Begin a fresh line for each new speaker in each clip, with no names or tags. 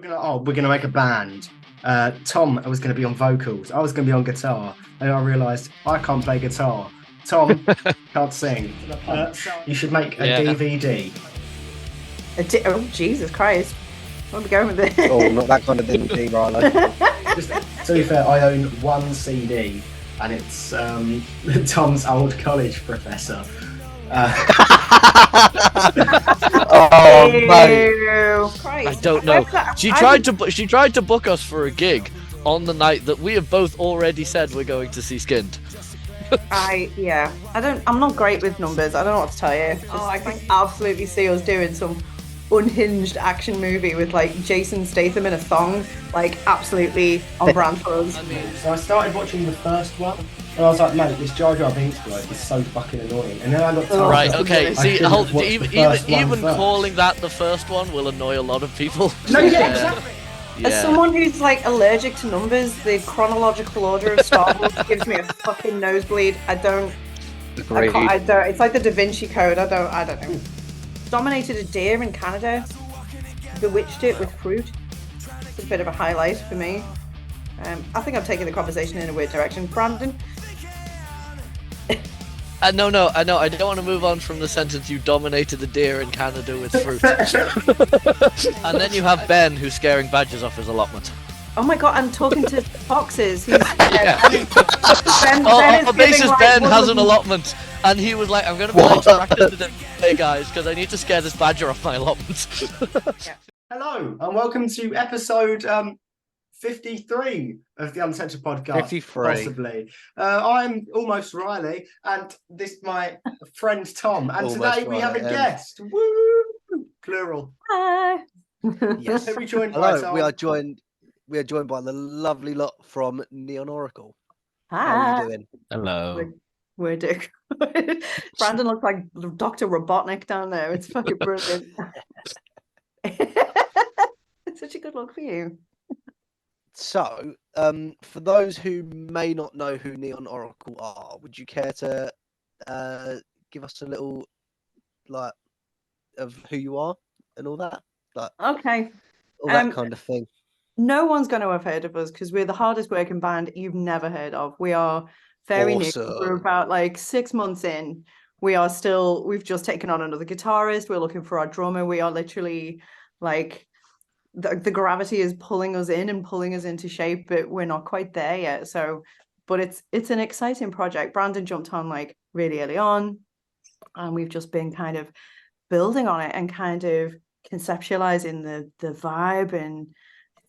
we're gonna make a band. Tom was gonna be on vocals. I was gonna be on guitar, and I realised I can't play guitar. Tom can't sing. You should make a DVD.
Oh, Jesus Christ. Where are we going with this?
Oh, not that kind of DVD, Riley.
Just, to be fair, I own one CD, and it's Tom's old college professor.
Oh, mate.
Christ.
I don't know. She tried to book us for a gig on the night that we have both already said we're going to see Skinned.
I'm not great with numbers. I don't know what to tell you. I can absolutely see us doing some unhinged action movie with like Jason Statham in a thong, like absolutely on brand for us.
So I started watching the first one, and I was like, mate, this Jar Jar Binks bloke is so fucking annoying. And then I got told,
Right, okay. See, even
first.
calling that the first one will annoy a lot of people.
No, yeah, exactly.
Yeah.
As someone who's like allergic to numbers, the chronological order of Star Wars gives me a fucking nosebleed. I don't. It's like the Da Vinci Code. I don't know. Dominated a deer in Canada. Bewitched it with fruit. It's a bit of a highlight for me. I think I'm taking the conversation in a weird direction. Brandon?
No, I know. I don't want to move on from the sentence "you dominated the deer in Canada with fruit." And then you have Ben, who's scaring badgers off his allotment.
Oh my god, I'm talking to foxes. He's,
On the basis Ben has an allotment, and he was like, "I'm going to be like distracted today, guys, because I need to scare this badger off my allotment."
Hello, and welcome to episode 53 of the UNCNTRD podcast.
53.
Possibly. I'm almost Riley, and this my friend Tom, and
Almost
today we have a
Riley,
guest. Woo! Plural.
Hi.
Yes.
Who are we joined by,
Hello,
Tom?
we are joined by the lovely lot from Neon Oracle. How
Hi.
are you doing?
Hello.
We're Dick. Brandon looks like Dr. Robotnik down there. It's fucking brilliant. It's such a good look for you.
So, for those who may not know who Neon Oracle are, would you care to give us a little like of who you are and all that, like
Okay.
all that kind of thing?
No one's going to have heard of us because we're the hardest working band you've never heard of. We are very new. We're about like 6 months in. We've just taken on another guitarist. We're looking for our drummer. We are literally like the gravity is pulling us in and pulling us into shape, but we're not quite there yet. But it's an exciting project. Brandon jumped on like really early on, and we've just been kind of building on it and kind of conceptualizing the vibe, and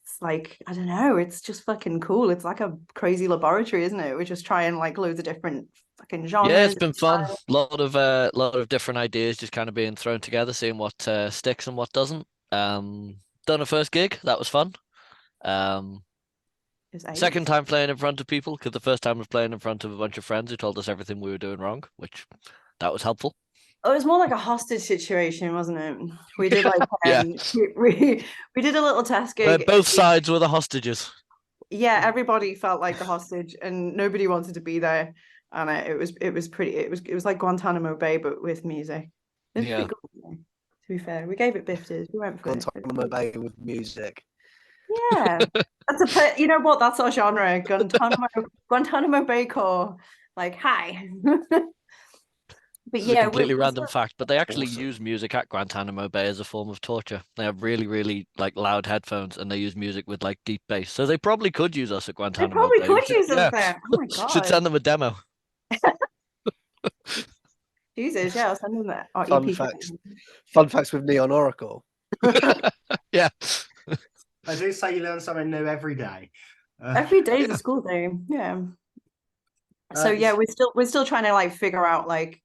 it's like, I don't know, it's just fucking cool. It's like a crazy laboratory, isn't it? We're just trying like loads of different fucking genres.
Yeah, it's been fun. A lot of different ideas just kind of being thrown together, seeing what sticks and what doesn't. Done a first gig, that was fun. Second time playing in front of people, because the first time was playing in front of a bunch of friends who told us everything we were doing wrong, which that was helpful.
Oh, it was more like a hostage situation, wasn't it? We did like
Yeah.
we did a little test gig.
Both sides were the hostages.
Yeah, everybody felt like the hostage, and nobody wanted to be there. And it was like Guantanamo Bay, but with music. It was pretty good, to be fair. We gave it bifters. We went for
Guantanamo Bay with music.
Yeah, you know what? That's our genre. Guantanamo Bay core. Like, hi. But
It's a completely random fact, but they actually use music at Guantanamo Bay as a form of torture. They have really, really like loud headphones, and they use music with like deep bass. So they probably could use us at Guantanamo Bay.
They probably could use us there. Oh my god!
Should send them a demo.
Jesus, yeah, I'll send them that.
Fun facts with Neon Oracle.
Yeah.
I do say you learn something new every day.
Every day is a school day. Yeah. So yeah, we're still trying to like figure out like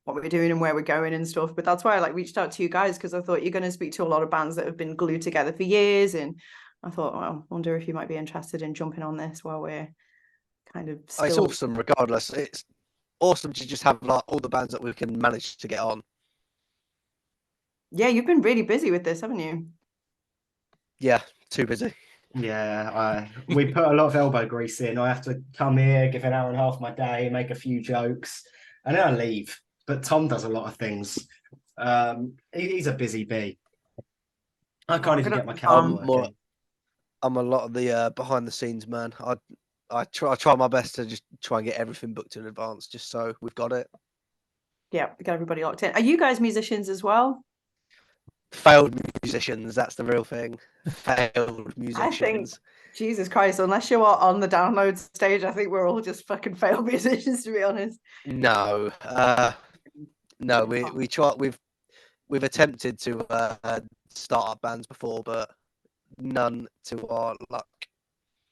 what we're doing and where we're going and stuff. But that's why I like reached out to you guys, because I thought you're going to speak to a lot of bands that have been glued together for years, and I thought, well, I wonder if you might be interested in jumping on this while we're kind of still...
It's awesome regardless. It's awesome to just have like all the bands that we can manage to get on.
Yeah, you've been really busy with this, haven't you?
Yeah, too busy.
Yeah, we put a lot of elbow grease in. I have to come here, give an hour and a half of my day, make a few jokes, and then I leave. But Tom does a lot of things. He's a busy bee. I can't even
gonna
get my
have
camera
fun.
working.
I'm a lot of the behind the scenes man. I try my best to just try and get everything booked in advance, just so we've got it.
Yeah, get everybody locked in. Are you guys musicians as well?
Failed musicians, that's the real thing. Failed
I think,
musicians.
Jesus Christ, unless you are on the download stage, I think we're all just fucking failed musicians, to be honest.
No, no, we try. We've attempted to start up bands before, but none to our luck.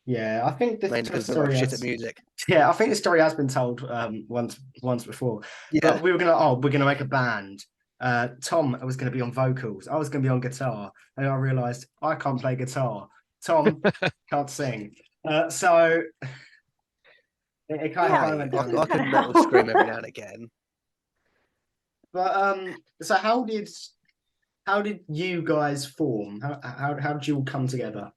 Yeah, I think
Mainly
this
because we're not
story
shit
has.
at music.
Yeah, I think the story has been told once before.
Yeah.
But we're gonna make a band. Tom was gonna be on vocals. I was gonna be on guitar, and I realised I can't play guitar. Tom can't sing. So it kind of went down.
I can metal scream every now and again.
But so how did you guys form? How did you all come together?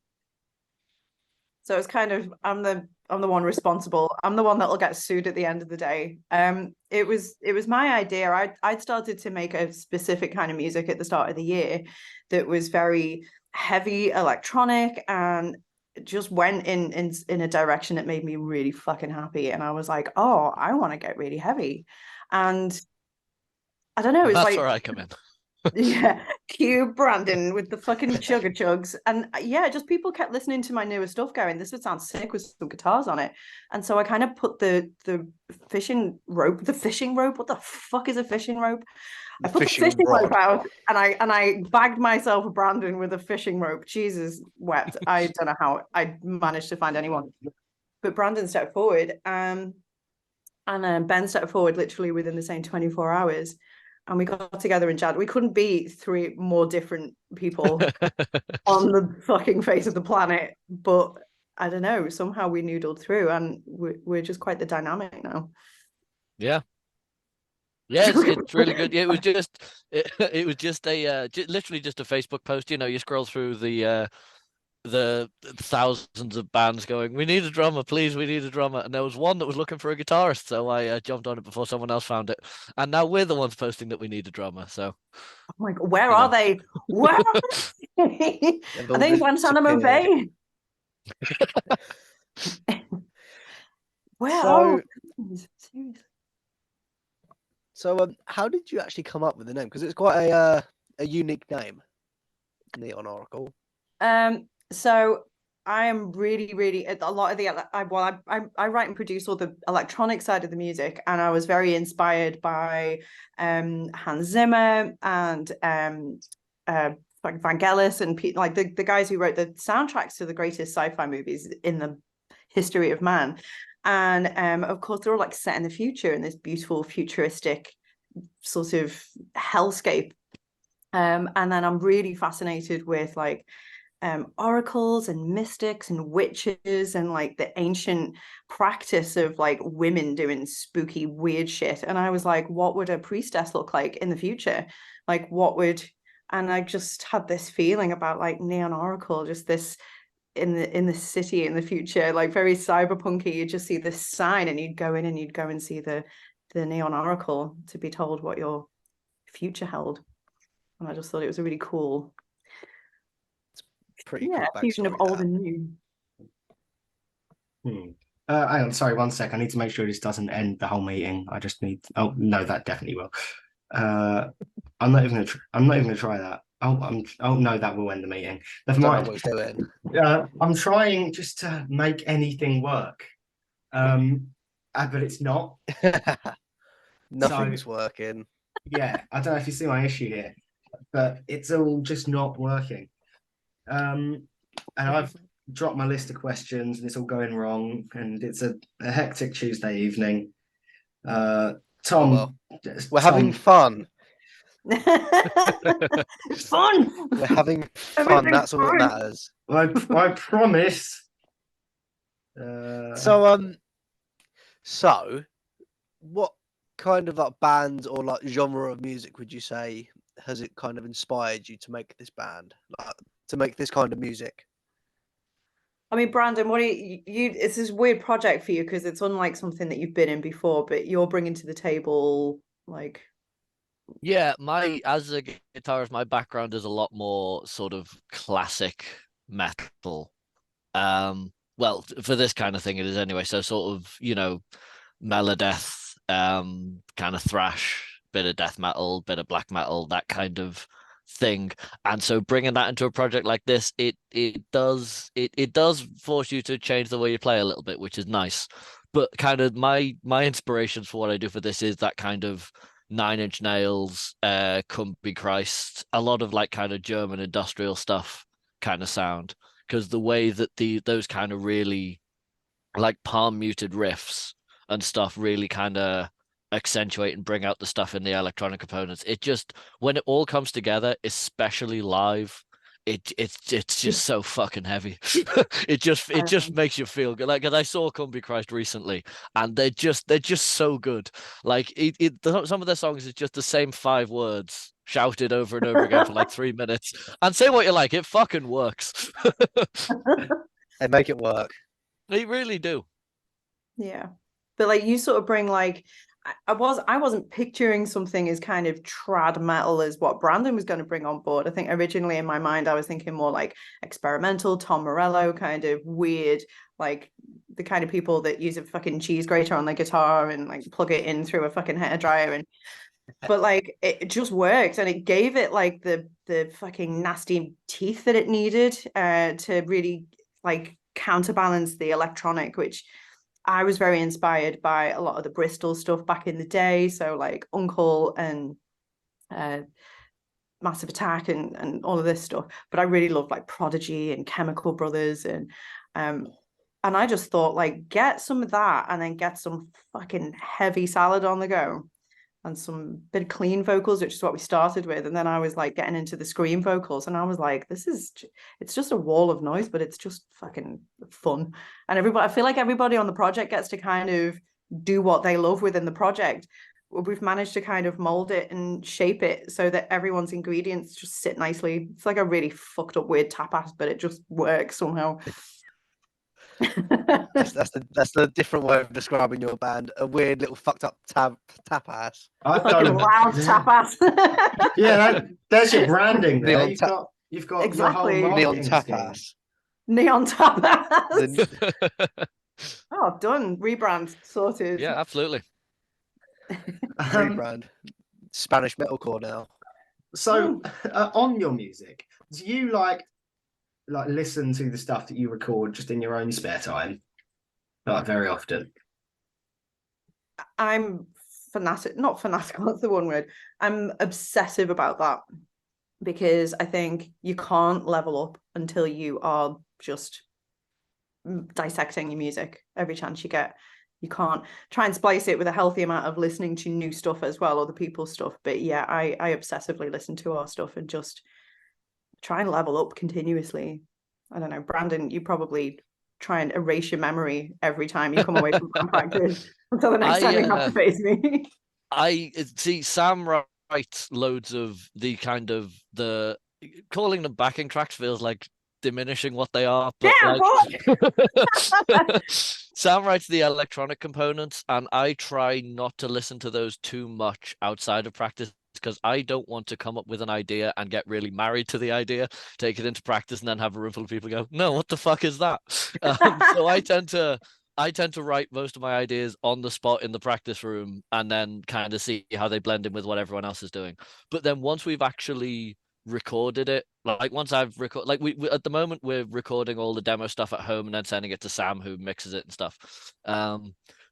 So it's kind of I'm the one responsible. I'm the one that'll get sued at the end of the day. It was my idea. I'd started to make a specific kind of music at the start of the year that was very heavy electronic and just went in a direction that made me really fucking happy. And I was like, oh, I want to get really heavy. And I don't know, it's
That's
like
where I come in.
yeah, cue Brandon with the fucking sugar chugs. And yeah, just people kept listening to my newer stuff going, this would sound sick with some guitars on it. And so I kind of put the fishing rope, what the fuck is a fishing rope? I put the fishing rope out and I bagged myself a Brandon with a fishing rope. Jesus wept. I don't know how I managed to find anyone. But Brandon stepped forward and Ben stepped forward literally within the same 24 hours. And we got together and chatted. We couldn't be three more different people on the fucking face of the planet. But I don't know, somehow we noodled through and we're just quite the dynamic now.
Yeah. Yeah, it's really good. Yeah, it was just literally just a Facebook post. You know, you scroll through the thousands of bands going, we need a drummer, please, we need a drummer. And there was one that was looking for a guitarist, so I jumped on it before someone else found it. And now we're the ones posting that we need a drummer. So,
oh my God, where are they? Where are they? Are they in Guantanamo Bay? Where are they? Seriously.
So, how did you actually come up with the name? Because it's quite a unique name, Neon Oracle.
So I am really a lot of the I write and produce all the electronic side of the music, and I was very inspired by Hans Zimmer and Vangelis and like the guys who wrote the soundtracks to the greatest sci-fi movies in the history of man. And of course they're all like set in the future in this beautiful futuristic sort of hellscape. And then I'm really fascinated with like oracles and mystics and witches and like the ancient practice of like women doing spooky weird shit. And I was like, what would a priestess look like in the future? Like and I just had this feeling about like Neon Oracle, just this in the city in the future, like very cyberpunky. You just see this sign and you'd go in and you'd go and see the Neon Oracle to be told what your future held. And I just thought it was a really cool,
pretty cool
fusion of old and new.
Hang on, sorry, 1 sec. I need to make sure this doesn't end the whole meeting. I just need. Oh no, that definitely will. I'm not even gonna try that. Oh no, that will end the meeting. Never mind.
What he's doing.
I'm trying just to make anything work. But it's not.
Nothing's working.
Yeah, I don't know if you see my issue here, but it's all just not working. And I've dropped my list of questions and it's all going wrong, and it's a hectic Tuesday evening. Tom,
we're having fun.
Fun.
We're having fun. That's all that matters.
I promise.
So, what kind of like band or like genre of music would you say has it kind of inspired you to make this band, like to make this kind of music?
I mean, Brandon, what do you it's this weird project for you because it's unlike something that you've been in before, but you're bringing to the table like
Yeah, as a guitarist, my background is a lot more sort of classic metal. Well, for this kind of thing it is anyway. So sort of, Melodeath, kind of thrash, bit of death metal, bit of black metal, that kind of thing. And so bringing that into a project like this, it does force you to change the way you play a little bit, which is nice. But kind of my inspirations for what I do for this is that kind of Nine Inch Nails, Cumby Christ, a lot of like kind of German industrial stuff kind of sound. Because the way that those kind of really like palm muted riffs and stuff really kind of accentuate and bring out the stuff in the electronic components. It just when it all comes together, especially live, it's just so fucking heavy. it just makes you feel good. Like, 'cause I saw Cumby Christ recently, and they're just so good. Like some of their songs is just the same 5 words shouted over and over again for like 3 minutes. And say what you like, it fucking works.
They make it work.
They really do.
Yeah. But like you sort of bring like I wasn't picturing something as kind of trad metal as what Brandon was going to bring on board. I think originally in my mind I was thinking more like experimental, Tom Morello, kind of weird, like the kind of people that use a fucking cheese grater on their guitar and like plug it in through a fucking hairdryer. And but like it just worked, and it gave it like the fucking nasty teeth that it needed to really like counterbalance the electronic, which I was very inspired by a lot of the Bristol stuff back in the day. So like Uncle and Massive Attack and all of this stuff. But I really loved like Prodigy and Chemical Brothers and I just thought like get some of that and then get some fucking heavy salad on the go and some bit of clean vocals, which is what we started with. And then I was like getting into the scream vocals, and I was like, it's just a wall of noise, but it's just fucking fun. And I feel like everybody on the project gets to kind of do what they love within the project. We've managed to kind of mold it and shape it so that everyone's ingredients just sit nicely. It's like a really fucked up weird tapas, but it just works somehow.
that's the different way of describing your band. A weird little fucked up tapas.
Fucking loud tapas.
Yeah, there's your branding there. You've got
exactly
your whole
Neon
marketing
tapas.
scheme.
Neon tapas. Oh, done. Rebrand sorted.
Yeah, absolutely.
Rebrand. Spanish metalcore now.
So, on your music, do you like listen to the stuff that you record just in your own spare time, like very often?
I'm not fanatical, that's the one word. I'm obsessive about that because I think you can't level up until you are just dissecting your music every chance you get. You can't try and splice it with a healthy amount of listening to new stuff as well, other people's stuff. But yeah, I obsessively listen to our stuff and just try and level up continuously. I don't know, Brandon, you probably try and erase your memory every time you come away from band practice until the next time you have to face me.
I see Sam writes loads of the kind of the calling them backing tracks feels like diminishing what they are, but Sam writes the electronic components, and I try not to listen to those too much outside of practice because I don't want to come up with an idea and get really married to the idea, take it into practice, and then have a room full of people go, "No, what the fuck is that?" So I tend to write most of my ideas on the spot in the practice room and then kind of see how they blend in with what everyone else is doing. But then once we've actually recorded it, like once I've recorded, like we at the moment we're recording all the demo stuff at home and then sending it to Sam who mixes it and stuff.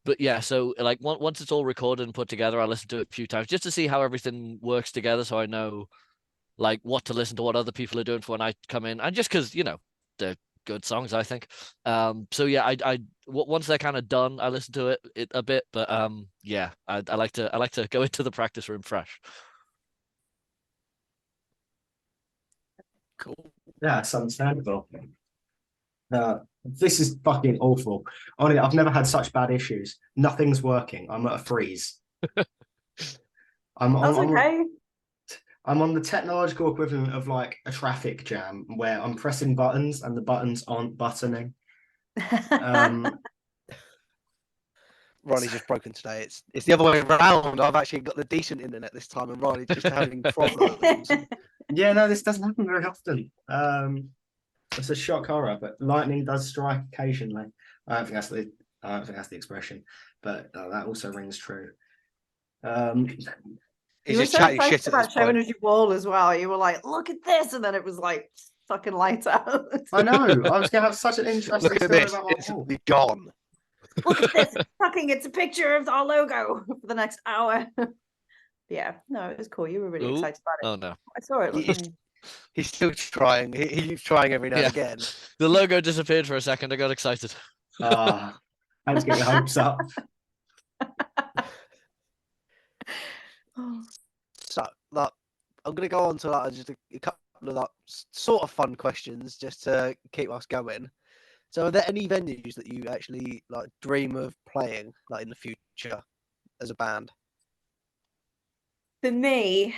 But yeah, so like once it's all recorded and put together, I listen to it a few times just to see how everything works together, so I know like what to listen to, what other people are doing for when I come in, and just because they're good songs, I think. So yeah, I once they're kind of done, I listen to it a bit, but yeah, I like to go into the practice room fresh.
Cool.
Yeah, it's understandable. This is fucking awful. Honestly, I've never had such bad issues. Nothing's working. I'm at a freeze.
That's okay.
I'm on the technological equivalent of like a traffic jam where I'm pressing buttons and the buttons aren't buttoning.
Riley's just broken today. It's the other way around. I've actually got the decent internet this time, and Riley's just having problems.
Yeah, no, this doesn't happen very often. It's a shock horror, but lightning does strike occasionally. I don't think that's the expression, but that also rings true.
He's just chatting shit at this
showing
point.
us your wall as well. You were like, "Look at this," and then it was like fucking lights out.
I know. I was gonna have such an interesting
Look at
story
this.
about my
It's
wall.
gone.
Look at this. Fucking, it's a picture of our logo for the next hour. Yeah, no, it was cool. You were really excited about it.
Oh no.
I saw it.
He's still trying. He's trying every now and again.
The logo disappeared for a second. I got excited.
I had to get your hopes up.
So, like, I'm gonna go on to like just a couple of like sort of fun questions just to keep us going. So, are there any venues that you actually like dream of playing like in the future as a band?
For me,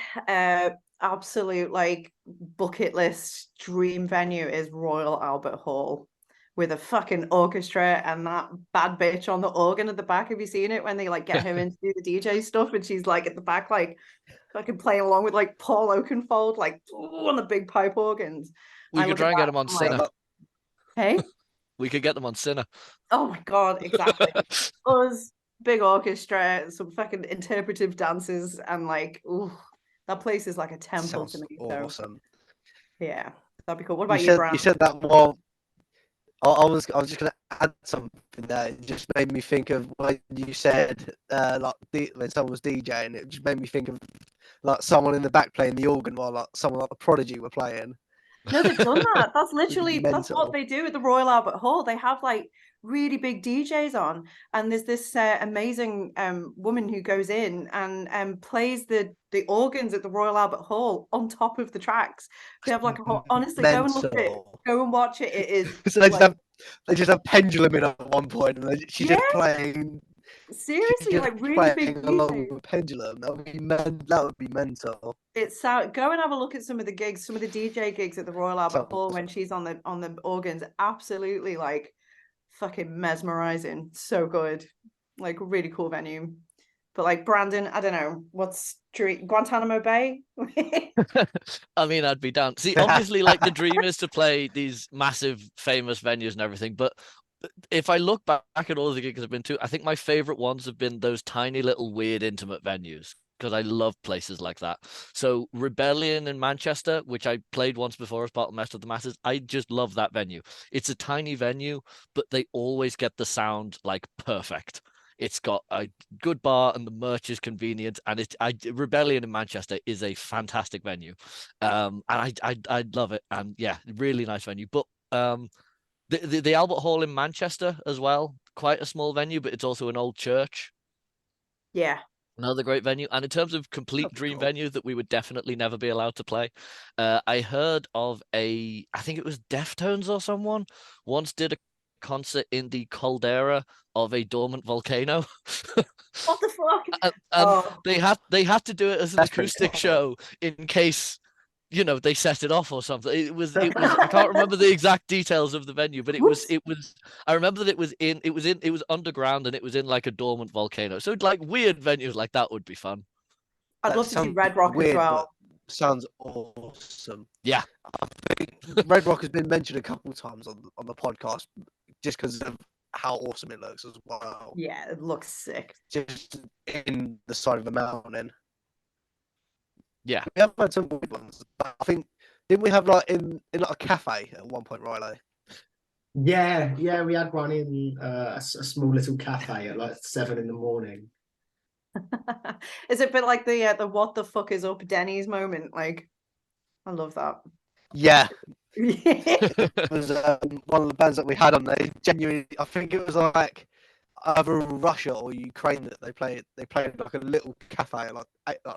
absolute like bucket list dream venue is Royal Albert Hall with a fucking orchestra and that bad bitch on the organ at the back. Have you seen it when they like get her in to do the DJ stuff and she's like at the back like fucking playing along with like Paul Oakenfold like on the big pipe organs.
We could try and get them on Sinner.
Like, hey,
we could get them on Sinner.
Oh my god, exactly. Us, big orchestra, some fucking interpretive dances, and like, ooh, that place is like a temple to me.
Awesome.
So, yeah, that'd be cool. What about you, Brad?
You said that while I was just gonna add something there. It just made me think of when you said like when someone was DJing. It just made me think of like someone in the back playing the organ while like someone like the Prodigy were playing.
No, they've done that. That's literally that's what they do at the Royal Albert Hall. They have like really big DJs on, and there's this amazing woman who goes in and plays the organs at the Royal Albert Hall on top of the tracks. They have like a whole, honestly, go and look at it, go and watch it. It is
so they just have pendulum in at one point, and she's just playing.
Seriously, like really big
along with pendulum. That would be mental.
It's go and have a look at some of the gigs, some of the DJ gigs at the Royal Albert Hall when she's on the organs. Absolutely like fucking mesmerizing. So good. Like really cool venue. But like Brandon, I don't know, what's Guantanamo Bay?
I mean, I'd be down. See, obviously, like the dream is to play these massive, famous venues and everything. But if I look back at all the gigs I've been to, I think my favorite ones have been those tiny little weird intimate venues because I love places like that. So Rebellion in Manchester, which I played once before as part of Mess of the Masses, I just love that venue. It's a tiny venue, but they always get the sound like perfect. It's got a good bar and the merch is convenient, and Rebellion in Manchester is a fantastic venue, and I love it, and yeah, really nice venue. But the Albert Hall in Manchester as well, quite a small venue, but it's also an old church.
Yeah.
Another great venue. And in terms of complete dream venue that we would definitely never be allowed to play, I heard of I think it was Deftones or someone once did a concert in the caldera of a dormant volcano.
What the fuck?
And they had to do it as an acoustic show in case they set it off or something. It was I can't remember the exact details of the venue, but it was I remember that it was underground and it was in like a dormant volcano. So like weird venues like that would be fun.
I'd love to see Red Rock as well.
Sounds awesome.
Yeah.
I think Red Rock has been mentioned a couple of times on the podcast just because of how awesome it looks as well.
Yeah, it looks sick.
Just in the side of a mountain.
Yeah,
we have had some weird ones. I think didn't we have like in like a cafe at one point, Riley?
Yeah, we had one in a small little cafe at like 7 in.
Is it a bit like the what the fuck is up Denny's moment? Like, I love that.
Yeah. It was one of the bands that we had on there. Genuinely, I think it was like either Russia or Ukraine that they played like a little cafe at like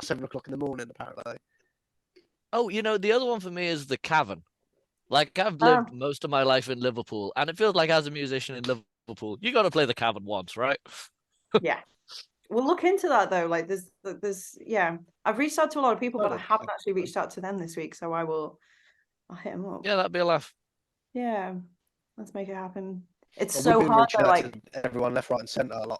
7 o'clock in the morning, apparently.
Oh, the other one for me is the Cavern. Like I've lived most of my life in Liverpool, and it feels like as a musician in Liverpool, you got to play the Cavern once, right?
Yeah. We'll look into that though. Like there's yeah. I've reached out to a lot of people, but I haven't actually reached out to them this week, so I'll hit them up.
Yeah, that'd be a laugh.
Yeah, let's make it happen. It's so hard though, like
everyone left, right, and centre, like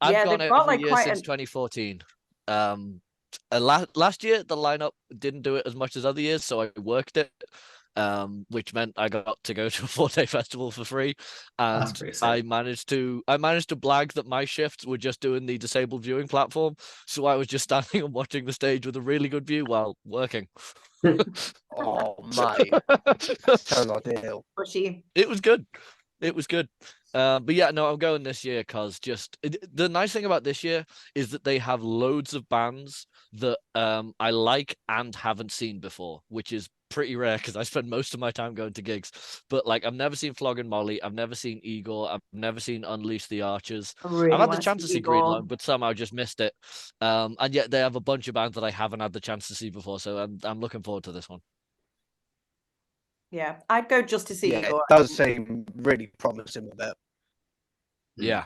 I've gone
they've got
every
like
year
quite
since 2014. Last year the lineup didn't do it as much as other years, so I worked it, which meant I got to go to a 4-day festival for free,
That's
and
pretty sick.
I managed to blag that my shifts were just doing the disabled viewing platform, so I was just standing and watching the stage with a really good view while working.
Oh, mate. Sounds ideal.
Pushy.
It was good. It was good. But yeah, no, I'm going this year because the nice thing about this year is that they have loads of bands that I like and haven't seen before, which is pretty rare because I spend most of my time going to gigs. But like, I've never seen Flogging Molly, I've never seen Igor, I've never seen Unleash the Archers.
I really
I've had the
want
chance to see
Igor.
Greenlung, but somehow just missed it. And yet they have a bunch of bands that I haven't had the chance to see before, so I'm looking forward to this one.
Yeah, I'd go just to see
Yeah,
Igor.
it does seem really promising with it.
Yeah.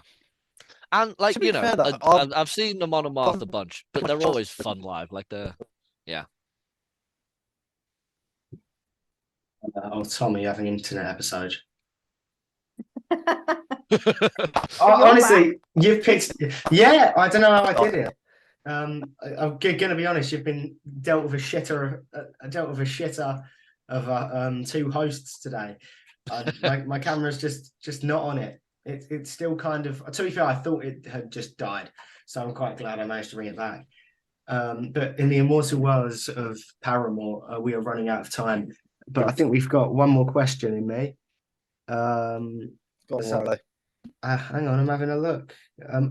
And like,
To be
you know,
fair, though,
I've seen them on a Moth a bunch, but they're always fun live. Like yeah.
Oh, Tommy, you have an internet episode.
You're
Honestly, you've picked. Yeah, I don't know how I did it. I'm gonna be honest. You've been dealt with a shitter of two hosts today. My camera's just not on it. It's still kind of. To be fair, I thought it had just died, so I'm quite glad I managed to bring it back. But in the immortal words of Paramore, we are running out of time. But I think we've got one more question in me.
Go on, Riley.
Hang on, I'm having a look.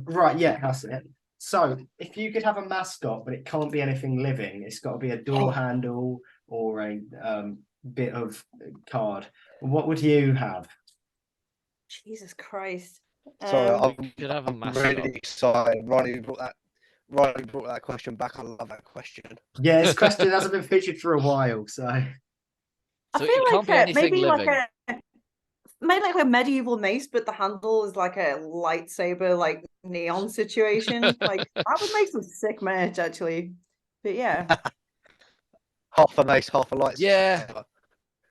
Right, yeah, that's it. So, if you could have a mascot, but it can't be anything living, it's got to be a door handle or a bit of card. What would you have?
Jesus Christ.
Sorry,
You could have a
I'm
mascot.
really excited. Riley brought that question back. I love that question.
Yeah, this question hasn't been featured for a while, so.
I
So
feel
it can't be
like
anything
maybe
living.
maybe like a medieval mace, but the handle is like a lightsaber, like neon situation. Like that would make some sick merch, actually. But yeah,
Half a mace, half a light.
Yeah.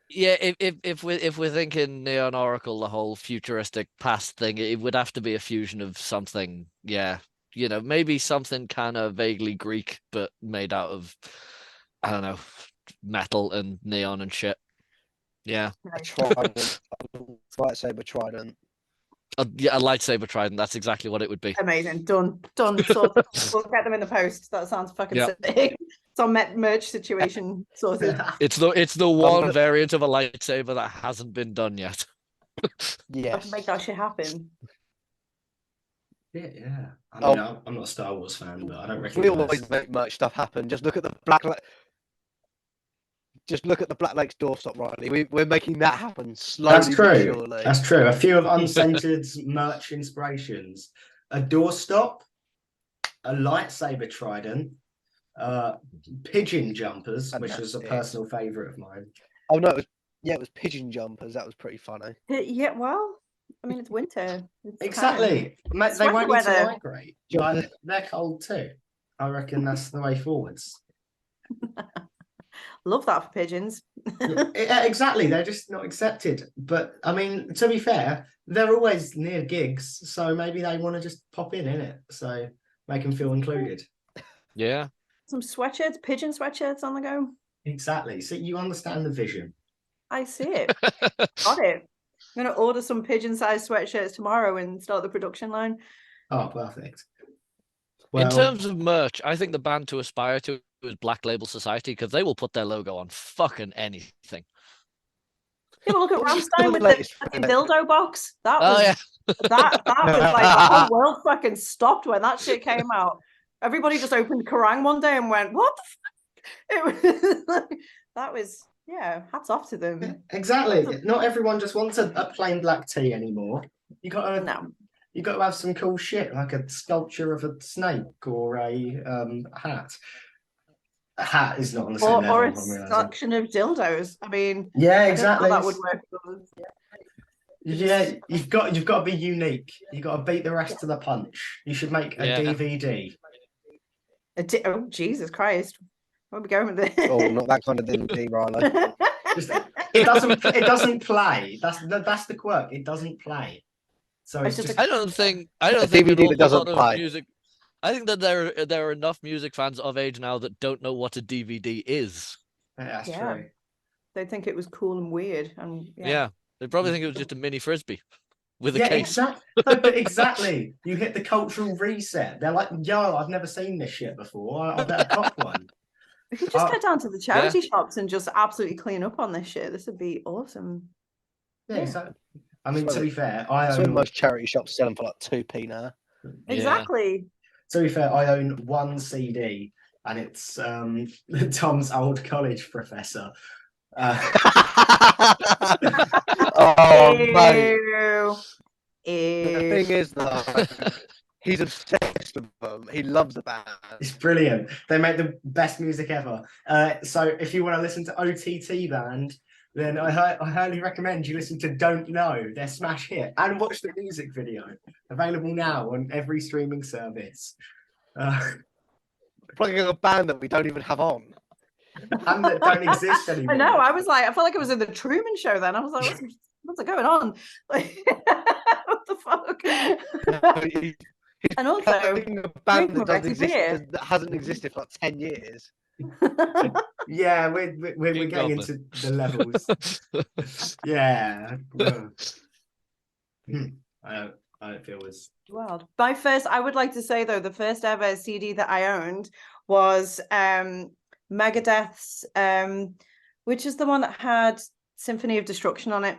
Yeah, if we're thinking Neon Oracle, the whole futuristic past thing, it would have to be a fusion of something. Yeah, you know, maybe something kind of vaguely Greek, but made out of, I don't know, metal and neon and shit. Yeah,
A trident, lightsaber trident.
yeah, a lightsaber trident. That's exactly what it would be.
amazing. Done. Sorted. We'll get them in the post. That sounds fucking
Yeah.
sick. It's on merch situation sorted.
It's the one variant of a lightsaber that hasn't been done yet.
Yes.
Make that shit happen.
Yeah. I mean, I'm not a Star Wars fan, but I don't
We
recognize.
always make much stuff happen. Just look at the Black Lake's doorstop, Riley. We're making that happen slowly.
That's true.
But surely.
That's true. A few of unscented merch inspirations: a doorstop, a lightsaber trident, pigeon jumpers, which was a personal favorite of mine.
Oh no, it was pigeon jumpers. That was pretty funny.
Yeah, well, I mean, it's winter. It's
Exactly. They
Sweater
won't need to
weather.
migrate. But they're cold too. I reckon that's the way forwards.
Love that for pigeons.
Yeah, exactly. They're just not accepted. But I mean, to be fair, they're always near gigs, so maybe they want to just pop in it. So make them feel included.
Yeah.
Some sweatshirts, pigeon sweatshirts on the go.
Exactly. So you understand the vision.
I see it. Got it. I'm going to order some pigeon-sized sweatshirts tomorrow and start the production line.
Oh, perfect.
In terms of merch, I think the band to aspire to is Black Label Society because they will put their logo on fucking anything.
You know, look at Rammstein with the fucking dildo box. That was
yeah.
that was like the whole world fucking stopped when that shit came out. Everybody just opened Kerrang one day and went, "What the fuck?" It was like, that was hats off to them.
Exactly. Not everyone just wants a plain black tee anymore. You got to have some cool shit like a sculpture of a snake or a hat. A hat is not on the same level.
Or a section of dildos. I mean,
yeah, exactly.
That would work.
Yeah, you've got to be unique. You've got to beat the rest of the punch. You should make a DVD.
Oh, Jesus Christ. Where are we going with this?
Oh, not that kind of DVD, Riley.
It doesn't play. That's the quirk. It doesn't play. So it's just
I don't think an
DVD that
awful
doesn't
lot of
play.
music. I think that there are enough music fans of age now that don't know what a DVD is.
that's
Yeah.
true.
They think it was cool and weird, and
Yeah, they probably think it was just a mini frisbee with a
Yeah,
case.
exactly. No, but exactly. You hit the cultural reset. They're like, yo, I've never seen this shit before. I better cop one.
if we just
Uh,
go down to the charity shops and just absolutely clean up on this shit, this would be awesome.
Yeah,
Yeah.
exactly. I mean,
So
to be fair, I
So
own.
most charity shops sell them for like 2p now.
Yeah.
Exactly.
To be fair, I own one CD, and it's Tom's old college professor.
Oh, mate.
Ew.
The
Ew.
thing is, though, he's obsessed with them. He loves the band.
It's brilliant. They make the best music ever. So if you want to listen to OTT Band, then I highly recommend you listen to Don't Know, their smash hit, and watch the music video. Available now on every streaming service.
Plugging a band that we don't even have on.
And that don't exist anymore.
I know. I was like, I felt like I was in the Truman Show then. I was like, what's going on? Like, what the fuck?
He's
And also,
plugging a band that
Rex is here.
that hasn't existed for like 10 years.
Yeah, we're
King
getting
Goblin.
into the levels. Yeah. I don't feel as
Wild. I would like to say though, the first ever CD that I owned was Megadeth's, which is the one that had Symphony of Destruction on it.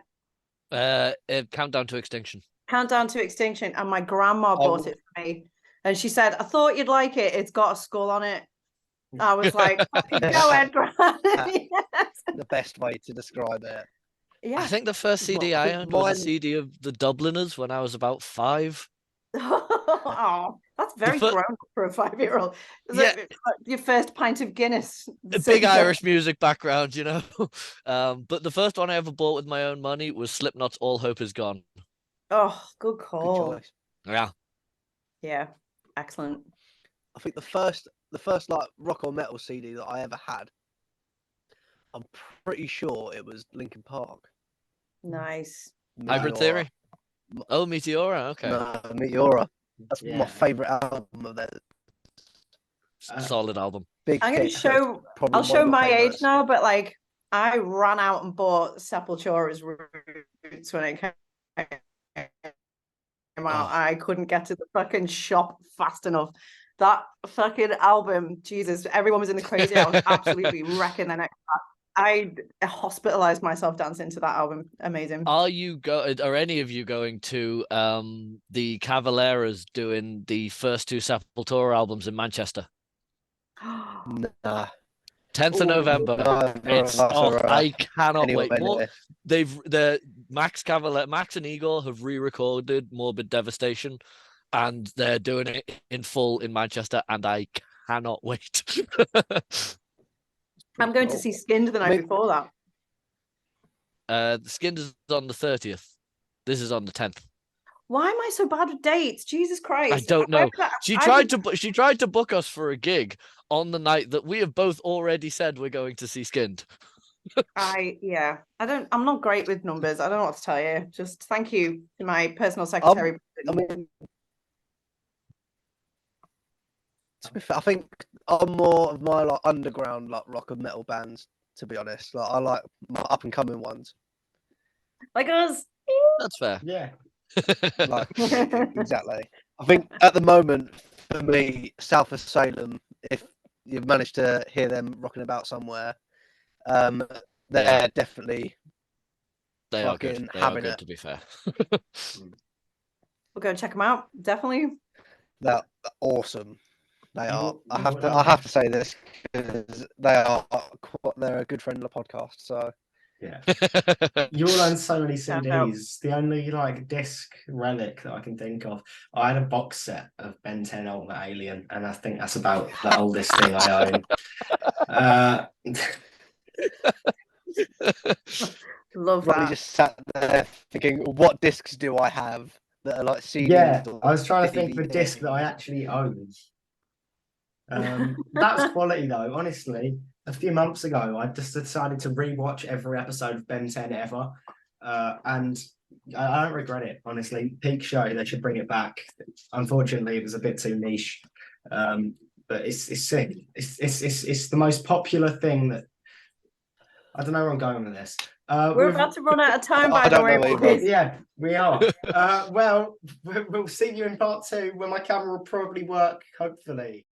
Countdown to Extinction.
Countdown to Extinction, and my grandma bought it for me, and she said, "I thought you'd like it. It's got a skull on it." I was like, "Fucking go ahead, Gran." Yes.
The best way to describe it.
Yeah.
I think the first CD I owned was a CD of the Dubliners when I was about 5.
Oh, that's very grown up for a 5-year-old.
Yeah.
Your first pint of Guinness.
A big Irish music background, you know. But the first one I ever bought with my own money was Slipknot's All Hope Is Gone.
Oh, good
Good
call.
choice.
Yeah.
Yeah, excellent.
I think the first like rock or metal CD that I ever had, I'm pretty sure it was Linkin Park.
Nice.
Hybrid
Meteora.
Theory. Oh, Meteora. Okay.
No, Meteora. That's
Yeah.
my favourite album of that.
Solid album.
Big
I'm gonna
hit.
show.
Probably
I'll
one
show
of
my age
favourites.
now, but like I ran out and bought Sepultura's Roots when it came out. I couldn't get to the fucking shop fast enough. That fucking album, Jesus! Everyone was in the crazy. I was absolutely wrecking the next. I hospitalized myself dancing to that album. Amazing.
Are any of you going to the Cavaleras doing the first 2 Sepultura albums in Manchester?
Nah.
10th of
Ooh.
November. I cannot wait. The Max and Igor have re-recorded Morbid Devastation, and they're doing it in full in Manchester, and I cannot wait.
I'm going to see Skinned the night before that.
The Skinned is on the 30th. This is on the 10th.
Why am I so bad with dates? Jesus Christ!
I don't know. She tried to book us for a gig on the night that we have both already said we're going to see Skinned.
I'm not great with numbers. I don't know what to tell you. Just thank you to my personal secretary.
I mean, to be fair, I think I'm more of my like underground like rock and metal bands. To be honest, like I like my up and coming ones.
Like us.
That's fair.
Yeah.
Like exactly. I think at the moment for me, South of Salem, if you've managed to hear them rocking about somewhere, they're definitely
They are good. They are
having
good,
it.
to be fair.
We'll go and check them out. Definitely.
They're awesome. They are. I
you
have to say this because they're a good friend of the podcast. So
Yeah. You all own so many
Shout out.
CDs. The only like disc relic that I can think of, I had a box set of Ben 10 Ultimate Alien, and I think that's about the oldest thing I own.
Love
Ronnie
that.
just sat there thinking, what discs do I have that are like CDs?
Yeah,
or
I was trying to think of a
DVDs?
disc that I actually own. That's quality though, honestly. A few months ago, I just decided to rewatch every episode of Ben 10 ever. And I don't regret it, honestly. Peak show, they should bring it back. Unfortunately, it was a bit too niche. But it's sick. It's the most popular thing that I don't know where I'm going with this.
We're about to run out of time, by
I
the
don't
way,
know either.
boys.
Yeah, we are. Well, we'll see you in part 2 when my camera will probably work, hopefully.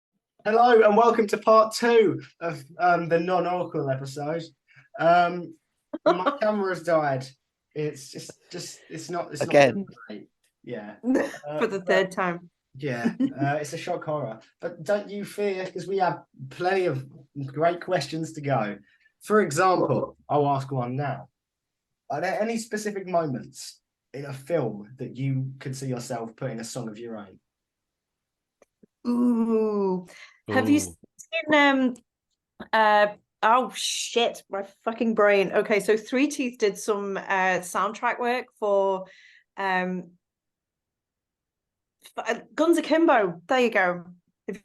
Hello and welcome to part 2 of the non-Oracle episode. My camera's died. It's just it's not
Again.
great. Yeah.
For the third time.
Yeah, it's a shock horror. But don't you fear, because we have plenty of great questions to go. For example, I'll ask one now. Are there any specific moments in a film that you could see yourself putting a song of your own?
Ooh. Have you seen oh shit, my fucking brain. Okay, so Three Teeth did some soundtrack work for Guns Akimbo. There you go. Have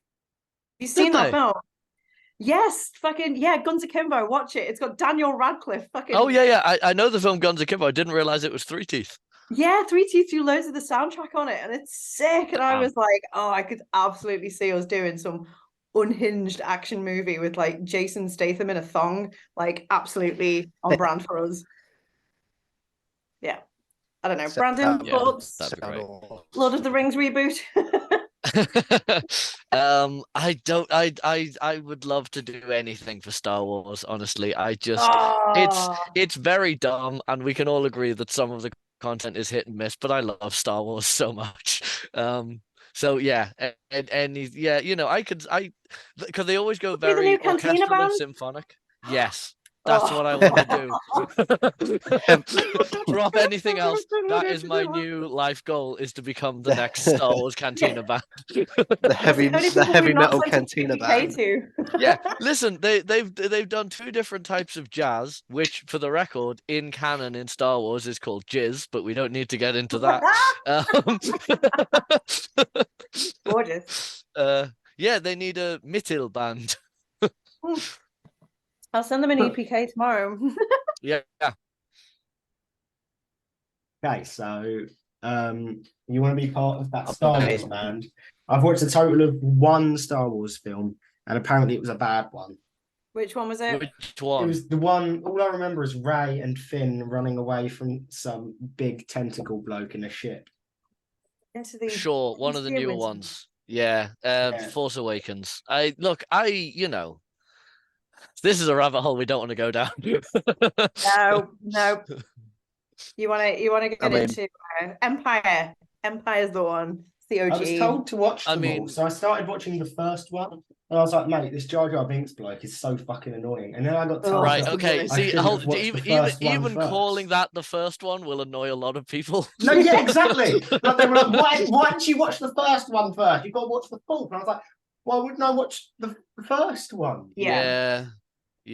you seen that film? Yes, fucking yeah, Guns Akimbo. Watch it. It's got Daniel Radcliffe. Fucking.
Oh yeah. I know the film Guns Akimbo. I didn't realize it was Three Teeth.
Yeah, Three Teeth do loads of the soundtrack on it, and it's sick. And I was like, oh, I could absolutely see us doing some unhinged action movie with like Jason Statham in a thong, like absolutely on brand for us. Yeah, I don't know, Brandon. Thoughts?
That'd be great.
Lord of the Rings reboot.
I would love to do anything for Star Wars, honestly. It's very dumb, and we can all agree that some of the content is hit and miss, but I love Star Wars so much. So yeah, and yeah, you know, because they always go very orchestral and symphonic. Yes. That's what I want to do. Drop anything else. That is my new life goal: is to become the next Star Wars Cantina band.
the heavy metal Cantina band.
Yeah, listen, they've done 2 different types of jazz, which, for the record, in canon in Star Wars is called jizz, but we don't need to get into that.
Gorgeous.
Yeah, they need a Mittil band.
I'll send them an EPK tomorrow.
Yeah.
Okay, so you want to be part of that Star Wars band? I've watched a total of 1 Star Wars film, and apparently it was a bad one.
Which one was it?
Which one?
It was the one. All I remember is Rey and Finn running away from some big tentacle bloke in a ship.
Sure, one of the newer ones. Yeah, Force Awakens. You know. This is a rabbit hole we don't want to go down.
No. You want to get into Empire. Empire's the one. It's the OG.
I was told to watch them all, so I started watching the first one, and I was like, mate, this Jar Jar Binks bloke is so fucking annoying. And then I got told,
right, okay. See, even calling that the first one will annoy a lot of people.
No, yeah, exactly. Like they were like, why didn't you watch the first one first? You've got to watch the fourth. And I was like, why wouldn't I watch the first one?
Yeah.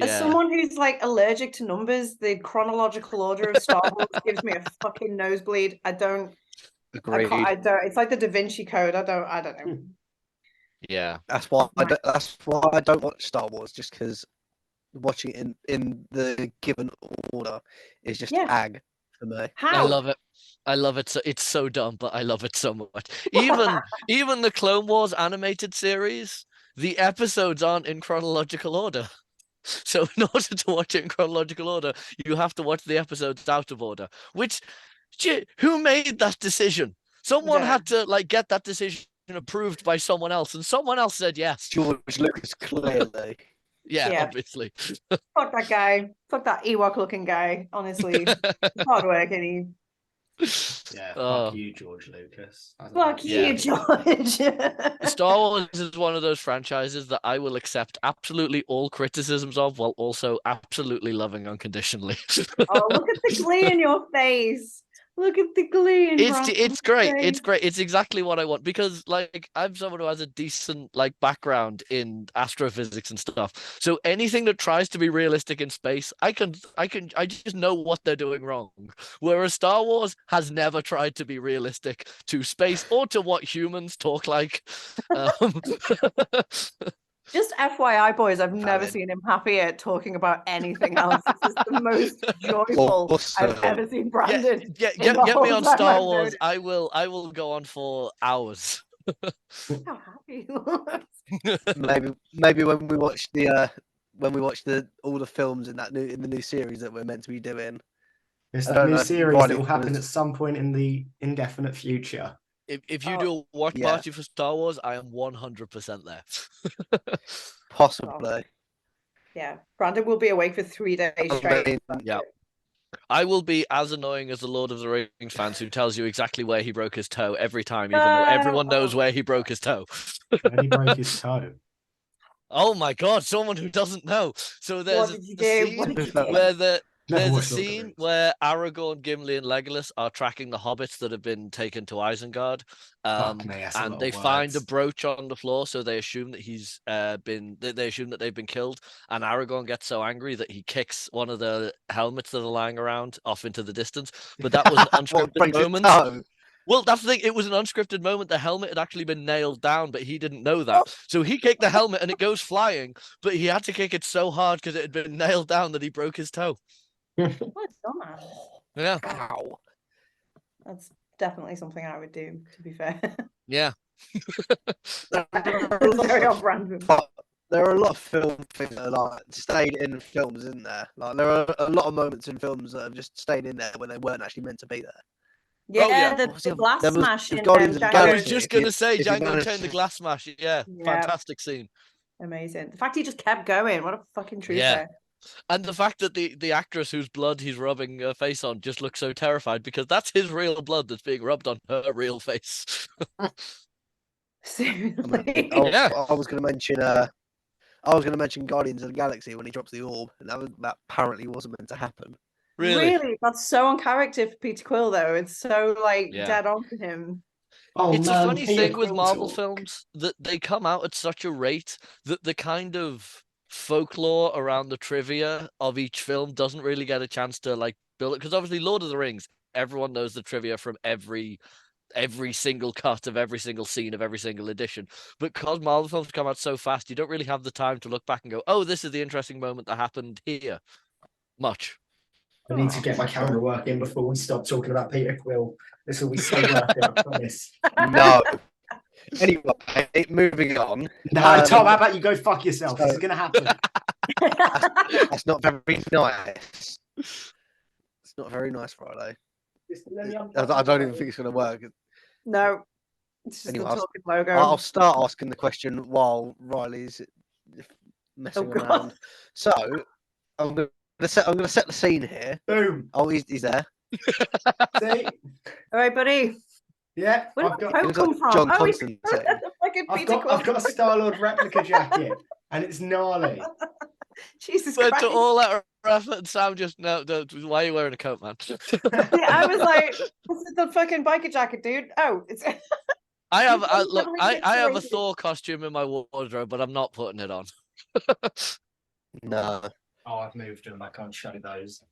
As someone who's like allergic to numbers, the chronological order of Star Wars gives me a fucking nosebleed. I don't. It's like the Da Vinci Code. I don't know.
Yeah, that's why I don't watch Star Wars, just because watching it in the given order is just ag for me.
How?
I love it. So it's so dumb, but I love it so much. Even the Clone Wars animated series, the episodes aren't in chronological order. So in order to watch it in chronological order, you have to watch the episodes out of order. Who made that decision? Someone had to get that decision approved by someone else, and someone else said yes.
George Lucas, clearly.
Yeah, obviously.
Fuck that guy. Fuck that Ewok-looking guy. Honestly, it's hard work, and
Yeah, fuck you, George Lucas.
Fuck you, George.
Star Wars is one of those franchises that I will accept absolutely all criticisms of, while also absolutely loving unconditionally.
Oh, look at the glee in your face. Look at the glee.
It's great. It's great. It's exactly what I want, because I'm someone who has a decent background in astrophysics and stuff. So anything that tries to be realistic in space, I just know what they're doing wrong. Whereas Star Wars has never tried to be realistic to space or to what humans talk like.
Just FYI, boys, I've never
Valid.
seen him happier talking about anything else. This is the most joyful
Awesome.
I've ever seen Brandon.
Get
in the
me
whole
on
time
Star
I've known
Wars.
him.
I will go on for hours.
How happy he was.
Maybe when we watch all the films in the new series that we're meant to be doing.
There's
I
that
don't
new
know if
series
Riley
that will happen
was-
at some point in the indefinite future.
If you do a watch
yeah.
party for Star Wars, I am 100% there.
Possibly.
Yeah, Brandon will be awake for 3 days straight.
mean,
yeah. I will be as annoying as the Lord of the Rings fans who tells you exactly where he broke his toe every time, even though everyone knows where he broke his toe.
When he broke his toe.
Oh my God, someone who doesn't know. So there's
What did you
a
do?
scene
What did you do?
where
Never
there's a
watched Lord of the
scene
Rings.
where Aragorn, Gimli, and Legolas are tracking the hobbits that have been taken to Isengard.
Fuck me, that's a
And
lot
they
of
find a
words.
brooch on the floor, so they assume that they assume that they've been killed. And Aragorn gets so angry that he kicks one of the helmets that are lying around off into the distance. But that was an
What
unscripted
breaks his
moment.
toe?
Well, that's the thing. It was an unscripted moment. The helmet had actually been nailed down, but he didn't know that. So he kicked the helmet and it goes flying, but he had to kick it so hard because it had been nailed down that he broke his toe.
What a dumbass.
Yeah.
Wow.
That's definitely something I would do, to be fair.
Yeah.
It's very on Brandon.
There are a lot of film things that are like stayed in films, isn't there? Like there are a lot of moments in films that have just stayed in there when they weren't actually meant to be there.
Yeah,
yeah.
the glass
There was
smash in
Guardians of the
Django.
I was
Galaxy.
just
If you-
gonna say
if you
Django
manage
Unchained, the
to-
glass smash. Yeah,
Yeah.
fantastic scene.
Amazing. The fact he just kept going. What a fucking trooper.
Yeah. And the fact that the actress whose blood he's rubbing her face on just looks so terrified because that's his real blood that's being rubbed on her real face.
Seriously.
Yeah.
I was going to mention Guardians of the Galaxy when he drops the orb, and that apparently wasn't meant to happen.
Really?
That's so on character for Peter Quill, though. It's so like
Yeah.
dead on to him.
Oh,
It's
man,
a funny
Peter
thing with
Quill
Marvel
talk.
films that they come out at such a rate that the kind of folklore around the trivia of each film doesn't really get a chance to like build it. Because obviously, Lord of the Rings, everyone knows the trivia from every single cut of every single scene of every single edition. But because Marvel films come out so fast, you don't really have the time to look back and go, "Oh, this is the interesting moment that happened here." Much.
I need to get my camera working before we stop talking about Peter Quill. This will be so worth it, I promise.
No. Anyway, moving on.
No, Tom, how about you go fuck yourself? This is going to happen.
That's not very nice. It's not very nice, Friday. I don't even think it's going to work.
No. It's just
Anyway,
the talking logo.
I'll start asking the question while Riley's messing
God.
around. So I'm going to set the scene here.
Boom.
Oh, he's there.
See?
All right, buddy.
Yeah,
Where
I've
did
got,
that
Looks
coat
like
come from?
John
Oh, he's
Constantine.
the fucking Peter Quill.
I've got a Star-Lord replica jacket, and it's gnarly.
Jesus
But
Christ.
to all that effort, Sam just no. Why are you wearing a coat, man?
Yeah, I was like, this is the fucking biker jacket, dude. Oh, it's
I have
You've
look.
definitely
I have a
pixelated.
Thor costume in my wardrobe, but I'm not putting it on.
No.
Oh, I've moved them. I can't show those.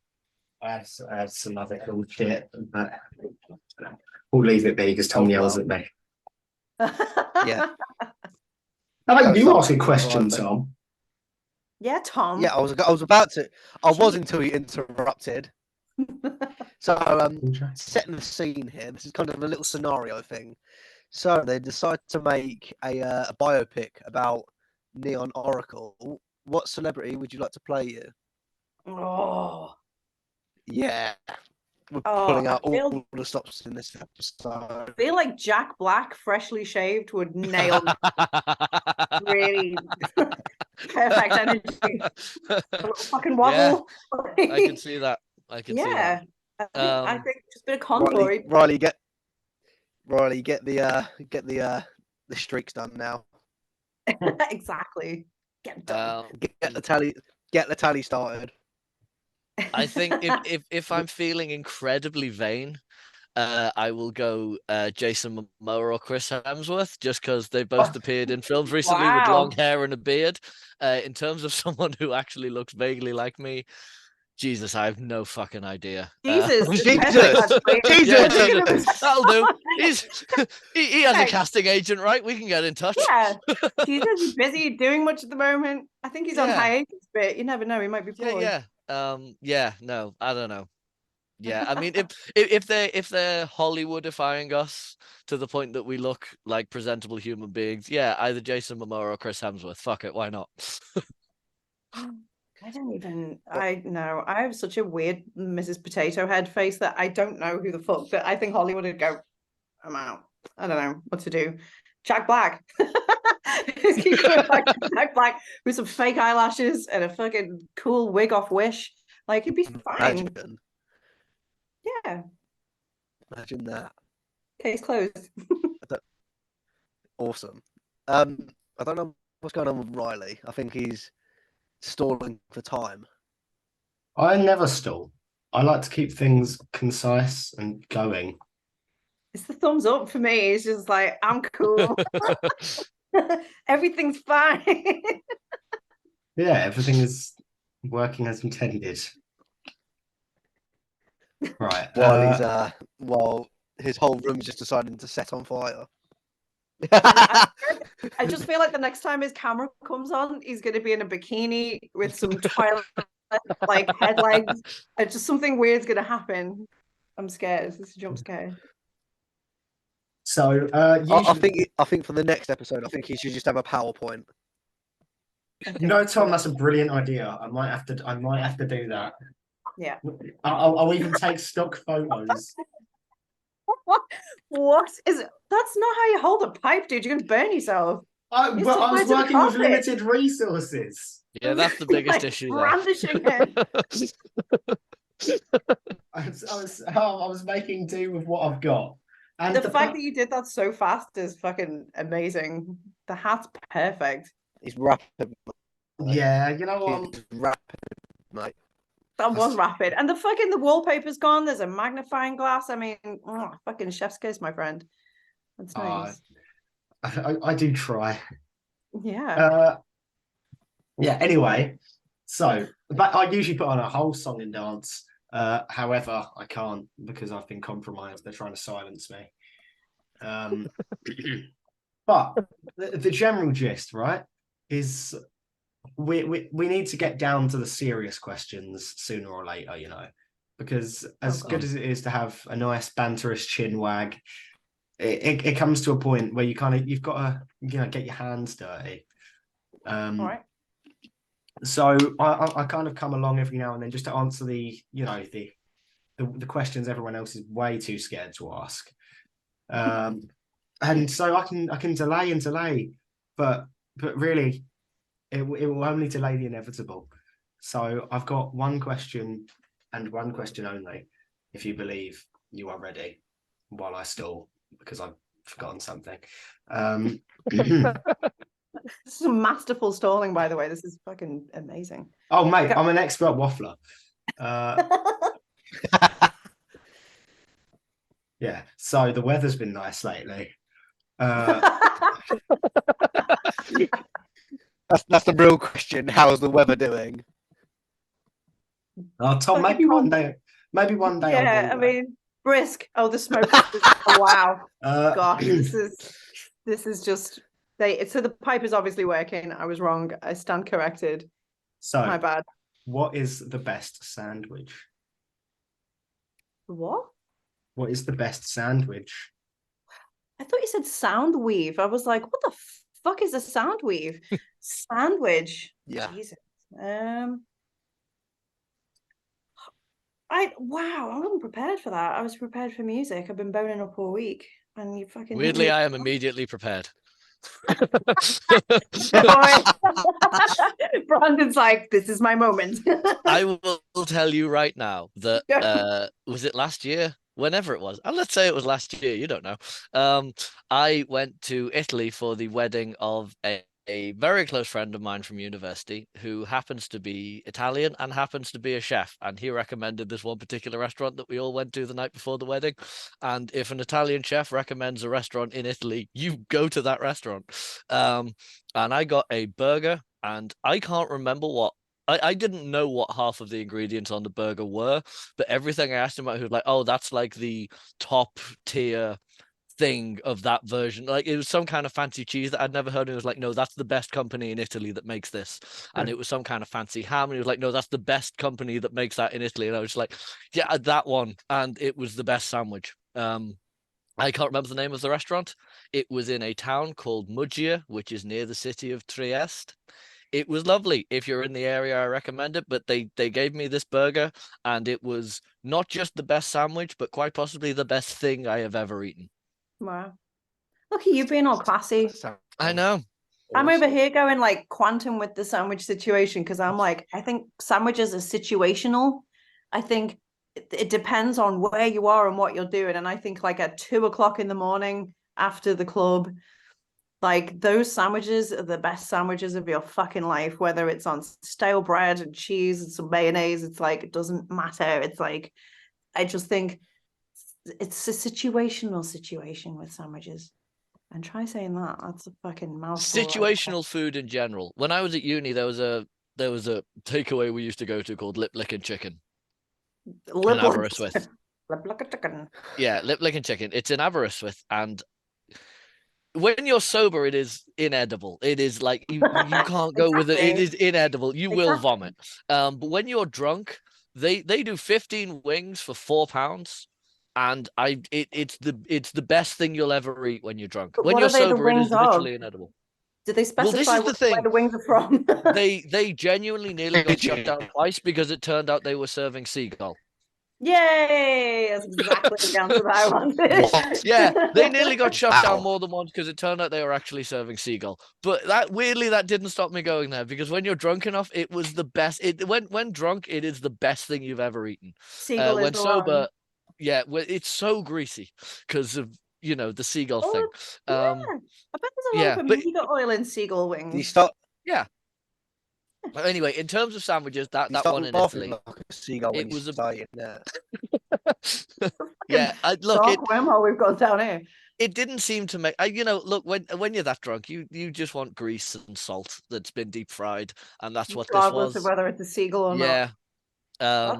I had some other cool shit, but we'll leave it be because Tom yells at me.
Yeah.
How about you
Sorry.
ask a question, Tom?
Yeah, Tom.
Yeah, I was about to. I was until you interrupted. So setting the scene here. This is kind of a little scenario thing. So they decide to make a biopic about Neon Oracle. What celebrity would you like to play you?
Oh.
Yeah. We're
Oh,
pulling out
I feel-
all the stops in this episode.
I feel like Jack Black, freshly shaved, would nail really perfect energy. A little fucking wobble.
I can see that. I can see that.
I think just a bit of contour.
Riley, get the streaks done now.
Exactly. Get done.
Get the tally started.
I think if I'm feeling incredibly vain, I will go Jason Momoa or Chris Hemsworth, just because they both appeared in films recently with long hair and a beard. In terms of someone who actually looks vaguely like me, Jesus, I have no fucking idea.
Jesus, it's
Jesus.
perfect, actually.
Jesus.
That'll do. He has a casting agent, right? We can get in touch.
Yeah. Jesus, he's busy doing much at the moment. I think he's on
Yeah.
hiatus, but you never know. He might be bored.
Yeah. No, I don't know. Yeah, I mean, if they're Hollywoodifying us to the point that we look like presentable human beings, yeah, either Jason Momoa or Chris Hemsworth. Fuck it, why not?
I know. I have such a weird Mrs. Potato Head face that I don't know who the fuck that I think Hollywood would go, I'm out. I don't know what to do. Jack Black. Keep going back to Jack Black with some fake eyelashes and a fucking cool wig off Wish. Like, he'd be fine.
Imagine.
Yeah.
Imagine that.
Case closed.
Awesome. I don't know what's going on with Riley. I think he's stalling for time.
I never stall. I like to keep things concise and going.
It's the thumbs up for me. It's just like, I'm cool. Everything's fine.
Yeah, everything is working as intended. Right.
While his whole room's just deciding to set on fire.
I just feel like the next time his camera comes on, he's going to be in a bikini with some Twilight like head legs. Just something weird's going to happen. I'm scared. This is a jump scare.
So
I think for the next episode, I think he should just have a PowerPoint.
Tom, that's a brilliant idea. I might have to do that.
Yeah.
I'll even take stock photos.
What is it? That's not how you hold a pipe, dude. You're gonna burn yourself.
I was working with limited resources.
Yeah, that's the biggest issue there.
Brandishing it.
I was making do with what I've got. And
the fact that you did that so fast is fucking amazing. The hat's perfect.
He's rapid.
Yeah, you know what?
He's rapid, mate.
That was rapid. And the wallpaper's gone. There's a magnifying glass. I mean, fucking chef's kiss, my friend. That's nice.
I do try.
Yeah.
Anyway, but I usually put on a whole song and dance. However, I can't because I've been compromised. They're trying to silence me. But the general gist, right, is we need to get down to the serious questions sooner or later, because as good as it is to have a nice banterous chin wag, it comes to a point where you've got to get your hands dirty.
All right.
So I kind of come along every now and then just to answer the questions everyone else is way too scared to ask. And so I can delay and delay, but really it will only delay the inevitable. So I've got one question and one question only, if you believe you are ready, while I stall because I've forgotten something.
This is masterful stalling, by the way. This is fucking amazing.
Oh, mate, I'm an expert waffler. Yeah, so the weather's been nice lately.
That's the real question. How's the weather doing?
Oh, Tom, maybe one day.
Yeah, I mean, brisk. Oh, the smoke. Oh, wow. Gosh, this is just. So the pipe is obviously working. I was wrong. I stand corrected.
So
my bad.
What is the best sandwich?
What?
What is the best sandwich?
I thought you said sound weave. I was like, what the fuck is a sound weave? Sandwich.
Yeah.
Jesus. I wasn't prepared for that. I was prepared for music. I've been boning up all week, and you fucking.
Weirdly, I am immediately prepared.
Brandon's like, this is my moment.
I will tell you right now that was it last year? Whenever it was, and let's say it was last year, you don't know. I went to Italy for the wedding of a very close friend of mine from university who happens to be Italian and happens to be a chef. And he recommended this one particular restaurant that we all went to the night before the wedding. And if an Italian chef recommends a restaurant in Italy, you go to that restaurant. And I got a burger, and I can't remember what I didn't know what half of the ingredients on the burger were, but everything I asked him about, he was like, "Oh, that's like the top tier thing of that version." Like it was some kind of fancy cheese that I'd never heard. And it was like, "No, that's the best company in Italy that makes this." And it was some kind of fancy ham, and he was like, "No, that's the best company that makes that in Italy." And I was like, "Yeah, that one." And it was the best sandwich. I can't remember the name of the restaurant. It was in a town called Muggia, which is near the city of Trieste. It was lovely. If you're in the area, I recommend it. But they gave me this burger, and it was not just the best sandwich, but quite possibly the best thing I have ever eaten.
Wow. Look at you being all classy.
I know.
I'm over here going like quantum with the sandwich situation because I'm like, I think sandwiches are situational. I think it depends on where you are and what you're doing. And I think like at 2 o'clock in the morning after the club, like those sandwiches are the best sandwiches of your fucking life, whether it's on stale bread and cheese and some mayonnaise. It's like, it doesn't matter. It's like, I just think it's a situational situation with sandwiches. And try saying that. That's a fucking mouthful.
Situational food in general. When I was at uni, there was a takeaway we used to go to called lip licking chicken. In Aberystwyth.
Lip licking chicken.
Yeah, lip licking chicken. It's in Aberystwyth, and when you're sober, it is inedible. It is like you can't go with it. It is inedible. You will vomit. But when you're drunk, they do 15 wings for £4. And it's the best thing you'll ever eat when you're drunk.
But
when you're sober, it is literally inedible.
Did they specify where the wings are from?
They genuinely nearly got shut down twice because it turned out they were serving seagull.
Yay! That's exactly the answer that I wanted.
Yeah, they nearly got shut down more than once because it turned out they were actually serving seagull. But that didn't stop me going there because when you're drunk enough, it was the best. When drunk, it is the best thing you've ever eaten.
Seagull
when sober, yeah, it's so greasy because of the seagull thing.
Yeah. I bet there's a lot of omega oil in seagull wings.
You start,
yeah. But anyway, in terms of sandwiches, that one in Italy,
like a seagull
it was
there.
Yeah, look,
wormhole we've got down here.
It didn't seem to make. Look, when you're that drunk, you just want grease and salt that's been deep fried, and that's what this was.
Regardless of whether it's a seagull or not.
Yeah.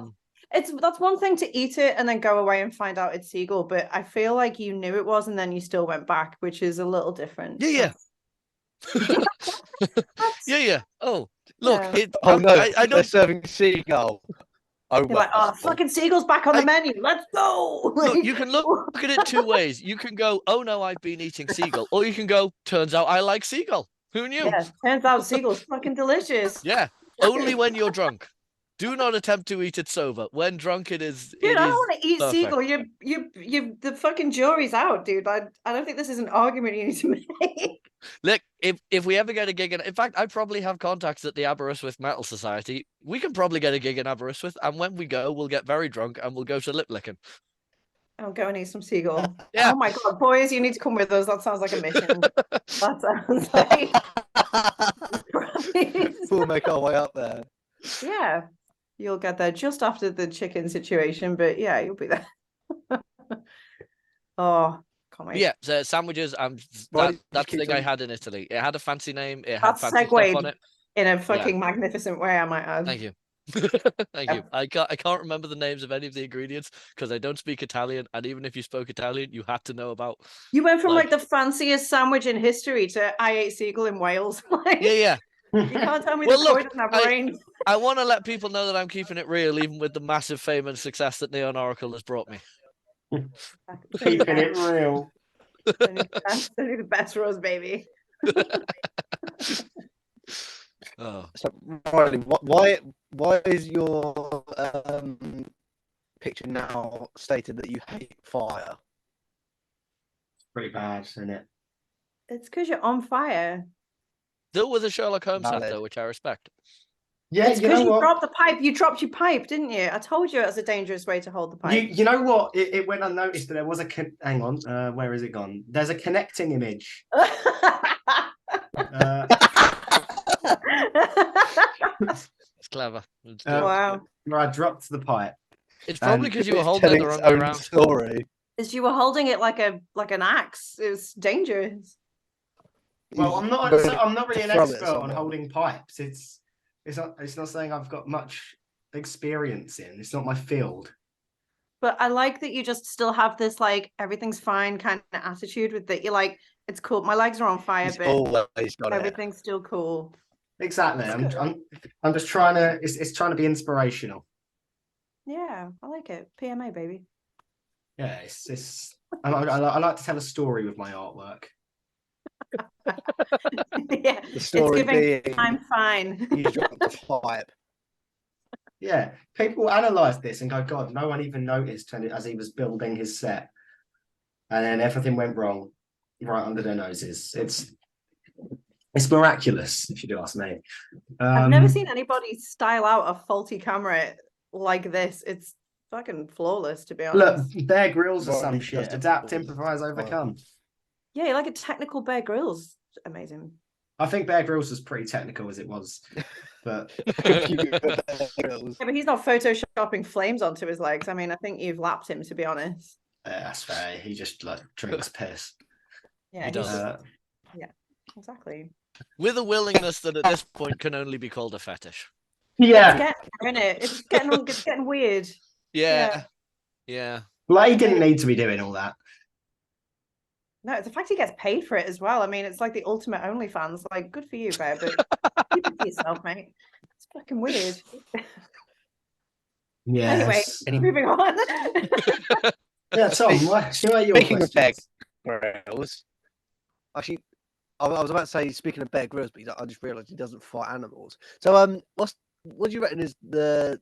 That's one thing to eat it and then go away and find out it's seagull, but I feel like you knew it was and then you still went back, which is a little different.
Yeah. Yeah. Oh, look.
Yeah. I don't. They're serving seagull.
Oh, you're like, oh, fucking seagull's back on the menu. Let's go.
Look, you can look at it two ways. You can go, oh no, I've been eating seagull, or you can go, turns out I like seagull. Who knew?
Yeah, turns out seagull's fucking delicious.
Yeah, only when you're drunk. Do not attempt to eat it sober. When drunk, it is.
Dude, I don't want to eat seagull. You, the fucking jury's out, dude. I don't think this is an argument you need to make.
Look, if we ever get a gig, in fact, I probably have contacts at the Aberystwyth Metal Society. We can probably get a gig in Aberystwyth, and when we go, we'll get very drunk and we'll go to lip licking.
I'll go and eat some seagull.
Yeah.
Oh my god, boys, you need to come with us. That sounds like a mission. That sounds like.
We'll make our way up there.
Yeah. You'll get there just after the chicken situation, but yeah, you'll be there. Oh, can't wait.
Yeah, so sandwiches. That's the thing I had in Italy. It had a fancy name. It had fancy stuff on it.
In a fucking magnificent way, I might add.
Thank you. Thank you. I can't remember the names of any of the ingredients because I don't speak Italian, and even if you spoke Italian, you had to know about.
You went from like the fanciest sandwich in history to I ate seagull in Wales.
Yeah.
You can't tell me the boy doesn't have brain.
I want to let people know that I'm keeping it real, even with the massive fame and success that Neon Oracle has brought me.
Keeping it real.
That's the best rose, baby.
So, Riley, why is your picture now stated that you hate fire?
It's pretty bad, isn't it?
It's because you're on fire.
Still with a Sherlock Holmes hat, though, which I respect.
Yeah,
it's because you dropped the pipe. You dropped your pipe, didn't you? I told you it was a dangerous way to hold the pipe.
You know what? It went unnoticed, but there was a... Hang on. Where is it gone? There's a connecting image.
It's clever.
Wow.
Where I dropped the pipe.
It's probably because you were holding it the wrong way around.
Story.
Is you were holding it like an axe. It was dangerous.
Well, I'm not really an expert on holding pipes. It's It's not something I've got much experience in. It's not my field.
But I like that you just still have this like everything's fine kind of attitude with that. You're like, it's cool. My legs are on fire,
He's
but
always got it.
everything's still cool.
Exactly. I'm just trying to. It's trying to be inspirational.
Yeah, I like it. PMA, baby.
Yeah, I like to tell a story with my artwork.
Yeah,
The story
it's giving,
being,
I'm fine.
you dropped a pipe.
Yeah, people analyze this and go, God, no one even noticed as he was building his set, and then everything went wrong right under their noses. It's miraculous, if you do ask me.
I've never seen anybody style out a faulty camera like this. It's fucking flawless, to be honest.
Look, Bear Grylls or
Right,
some
it's
shit.
just
Adapt,
a-
improvise, overcome.
Yeah, you're like a technical Bear Grylls. Amazing.
I think Bear Grylls was pretty technical as it was, but
Yeah, but he's not photoshopping flames onto his legs. I mean, I think you've lapped him, to be honest.
that's fair. He just like drinks piss.
Yeah,
He does.
yeah, exactly.
With a willingness that at this point can only be called a fetish.
Yeah,
It's getting weird.
Yeah.
like he didn't need to be doing all that.
No, it's the fact he gets paid for it as well. I mean, it's like the ultimate OnlyFans. Like, good for you, Bear, but keep it to yourself, mate. It's fucking weird. Anyway,
Yes.
moving on.
Yeah, Tom, what are your
Speaking of Bear
questions?
Grylls, actually, I was about to say, speaking of Bear Grylls, but I just realised he doesn't fight animals. So, what do you reckon is the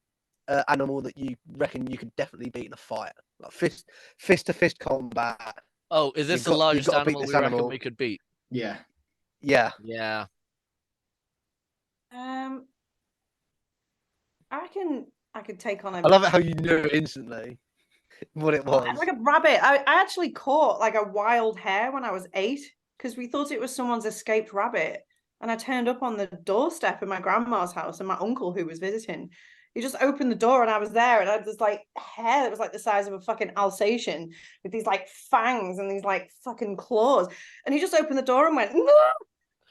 animal that you reckon you could definitely beat in a fight, like fist to fist combat?
Oh, is this
You've
the
got-
largest
you've got to beat
animal
this
we reckon
animal.
we could beat?
Yeah.
Yeah,
Yeah.
I reckon I could take on a
I love it how you knew instantly what it was.
like a rabbit. I actually caught like a wild hare when I was 8 because we thought it was someone's escaped rabbit. And I turned up on the doorstep of my grandma's house, and my uncle, who was visiting, he just opened the door and I was there, and I had this like hare that was like the size of a fucking Alsatian with these like fangs and these like fucking claws. And he just opened the door and went, "No,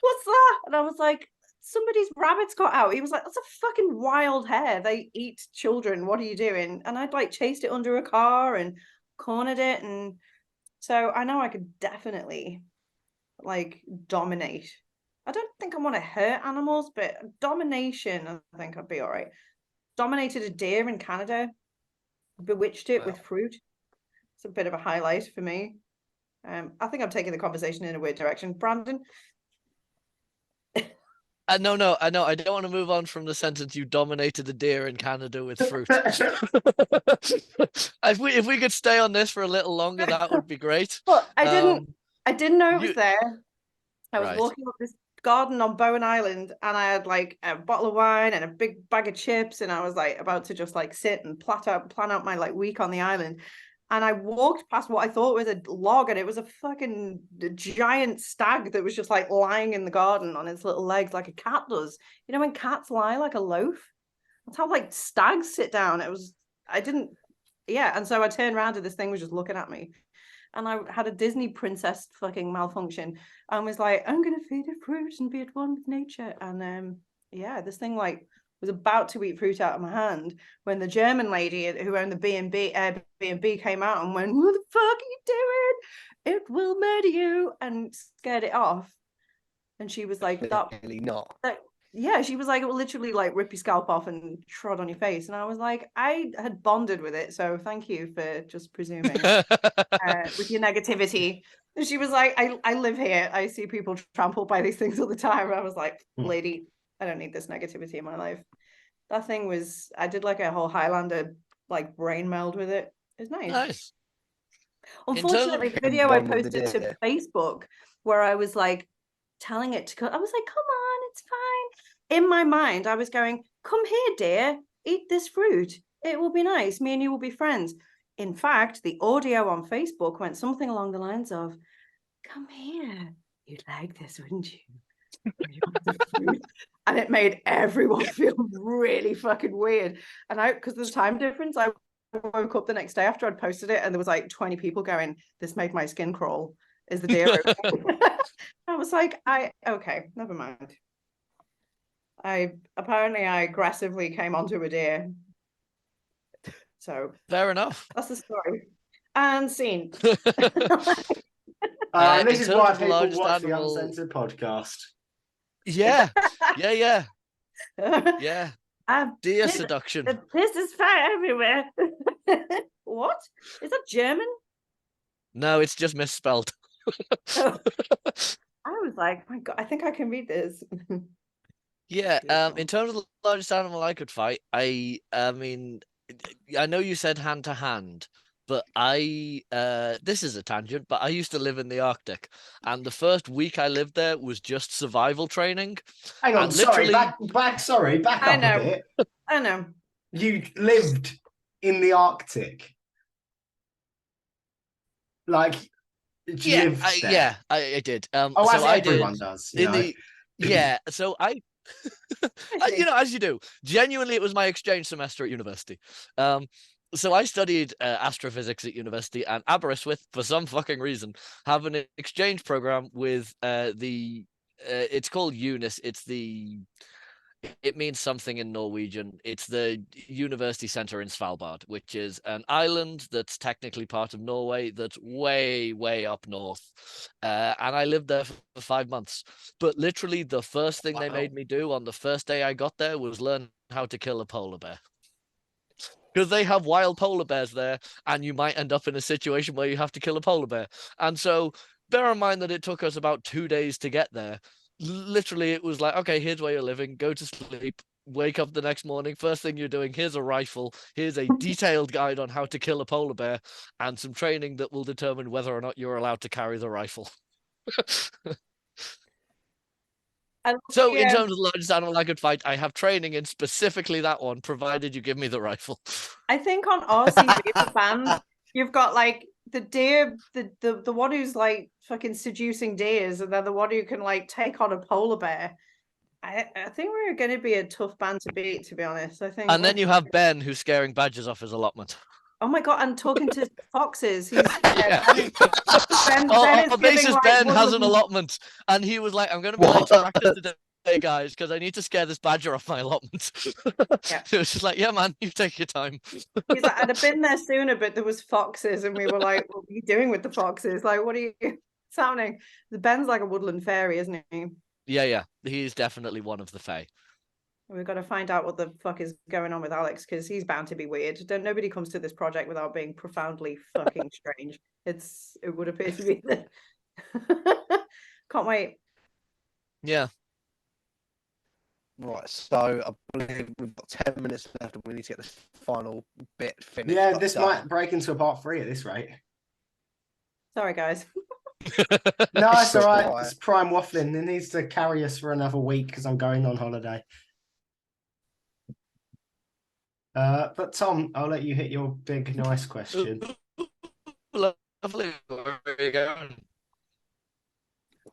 what's that?" And I was like, somebody's rabbits got out. He was like, that's a fucking wild hare. They eat children. What are you doing? And I'd like chased it under a car and cornered it. And so I know I could definitely like dominate. I don't think I want to hurt animals, but domination, I think I'd be all right. Dominated a deer in Canada, bewitched it with fruit. It's a bit of a highlight for me. I think I'm taking the conversation in a weird direction. Brandon?
No, I know. I don't want to move on from the sentence "you dominated a deer in Canada with fruit." If we could stay on this for a little longer, that would be great.
But I didn't know it was there. I was
Right.
walking up this garden on Bowen Island, and I had like a bottle of wine and a big bag of chips, and I was like about to just like sit and plan out my like week on the island. And I walked past what I thought was a log, and it was a fucking giant stag that was just like lying in the garden on its little legs like a cat does. You know when cats lie like a loaf? That's how like stags sit down. And so I turned around and this thing was just looking at me. And I had a Disney princess fucking malfunction and was like, I'm gonna feed it fruit and be at one with nature. And this thing like was about to eat fruit out of my hand when the German lady who owned the Airbnb came out and went, what the fuck are you doing? It will murder you, and scared it off. And she was like,
Really not.
Yeah, she was like, it will literally like rip your scalp off and trod on your face. And I was like, I had bonded with it, so thank you for just presuming with your negativity. And she was like, I live here. I see people trampled by these things all the time. And I was like, lady, I don't need this negativity in my life. That thing was, I did like a whole Highlander like brain meld with it. It's nice.
Nice.
Unfortunately, the video I posted to Facebook where I was like telling it to go, I was like, come on, it's fine. In my mind, I was going, come here, dear, eat this fruit. It will be nice. Me and you will be friends. In fact, the audio on Facebook went something along the lines of, come here, you'd like this, wouldn't you? And it made everyone feel really fucking weird. And because of the time difference, I woke up the next day after I'd posted it and there was like 20 people going, this made my skin crawl. Is the deer okay? I was like, okay, never mind. I aggressively came onto a deer. So
Fair enough.
that's the story. And scene.
And this
In
is
terms
why
of the
people
largest
watch the
animal,
Uncensored podcast.
yeah, yeah. Deer
This,
seduction.
this is fat everywhere. What? Is that German?
No, it's just misspelled.
Oh, I was like, my God, I think I can read this.
Yeah,
Beautiful.
in terms of the largest animal I could fight, I mean, I know you said hand to hand, but this is a tangent, but I used to live in the Arctic, and the first week I lived there was just survival training.
Hang on,
And
sorry,
literally,
back
I
up a
know.
bit.
I know.
You lived in the Arctic. Like, you lived there.
I did.
Oh,
So
as
I
everyone
did
does,
in the so as you do, genuinely, it was my exchange semester at university. So I studied astrophysics at university, and Aberystwyth, for some fucking reason, have an exchange program with it's called UNIS. It means something in Norwegian. It's the university center in Svalbard, which is an island that's technically part of Norway that's way, way up north. And I lived there for 5 months. But literally, the first thing they made me do on the first day I got there was learn how to kill a polar bear. Because they have wild polar bears there, and you might end up in a situation where you have to kill a polar bear. And so, bear in mind that it took us about 2 days to get there. Literally, it was like, okay, here's where you're living, go to sleep, wake up the next morning. First thing you're doing, here's a rifle, here's a detailed guide on how to kill a polar bear, and some training that will determine whether or not you're allowed to carry the rifle. So, in terms of the largest animal I could fight, I have training in specifically that one, provided you give me the rifle.
I think on RCB the band, you've got like the deer, the one who's like fucking seducing deers, and then the one who can like take on a polar bear. I think we're going to be a tough band to beat, to be honest. I think.
And then you have Ben, who's scaring badgers off his allotment.
Oh my God! And talking to foxes. He's
Yeah.
Ben is
Our
giving
bassist
like
Ben has an
woodland.
allotment, and he was like, "I'm going to be late to practice today, guys, because I need to scare this badger off my allotment."
Yeah.
It was just like, "Yeah, man, you take your time."
He's like, I'd have been there sooner, but there was foxes, and we were like, "What are you doing with the foxes? Like, what are you? What's happening?" The Ben's like a woodland fairy, isn't he?
Yeah, he's definitely one of the Fae.
We've got to find out what the fuck is going on with Alex, because he's bound to be weird. Nobody comes to this project without being profoundly fucking strange. It would appear to be that. Can't wait.
Yeah.
Right, so I believe we've got 10 minutes left and we need to get this final bit finished.
Yeah, this might break into a part 3 at this rate.
Sorry, guys.
No, it's all right. It's prime waffling. It needs to carry us for another week because I'm going on holiday. But Tom, I'll let you hit your big, nice question.
Lovely. Where are you going?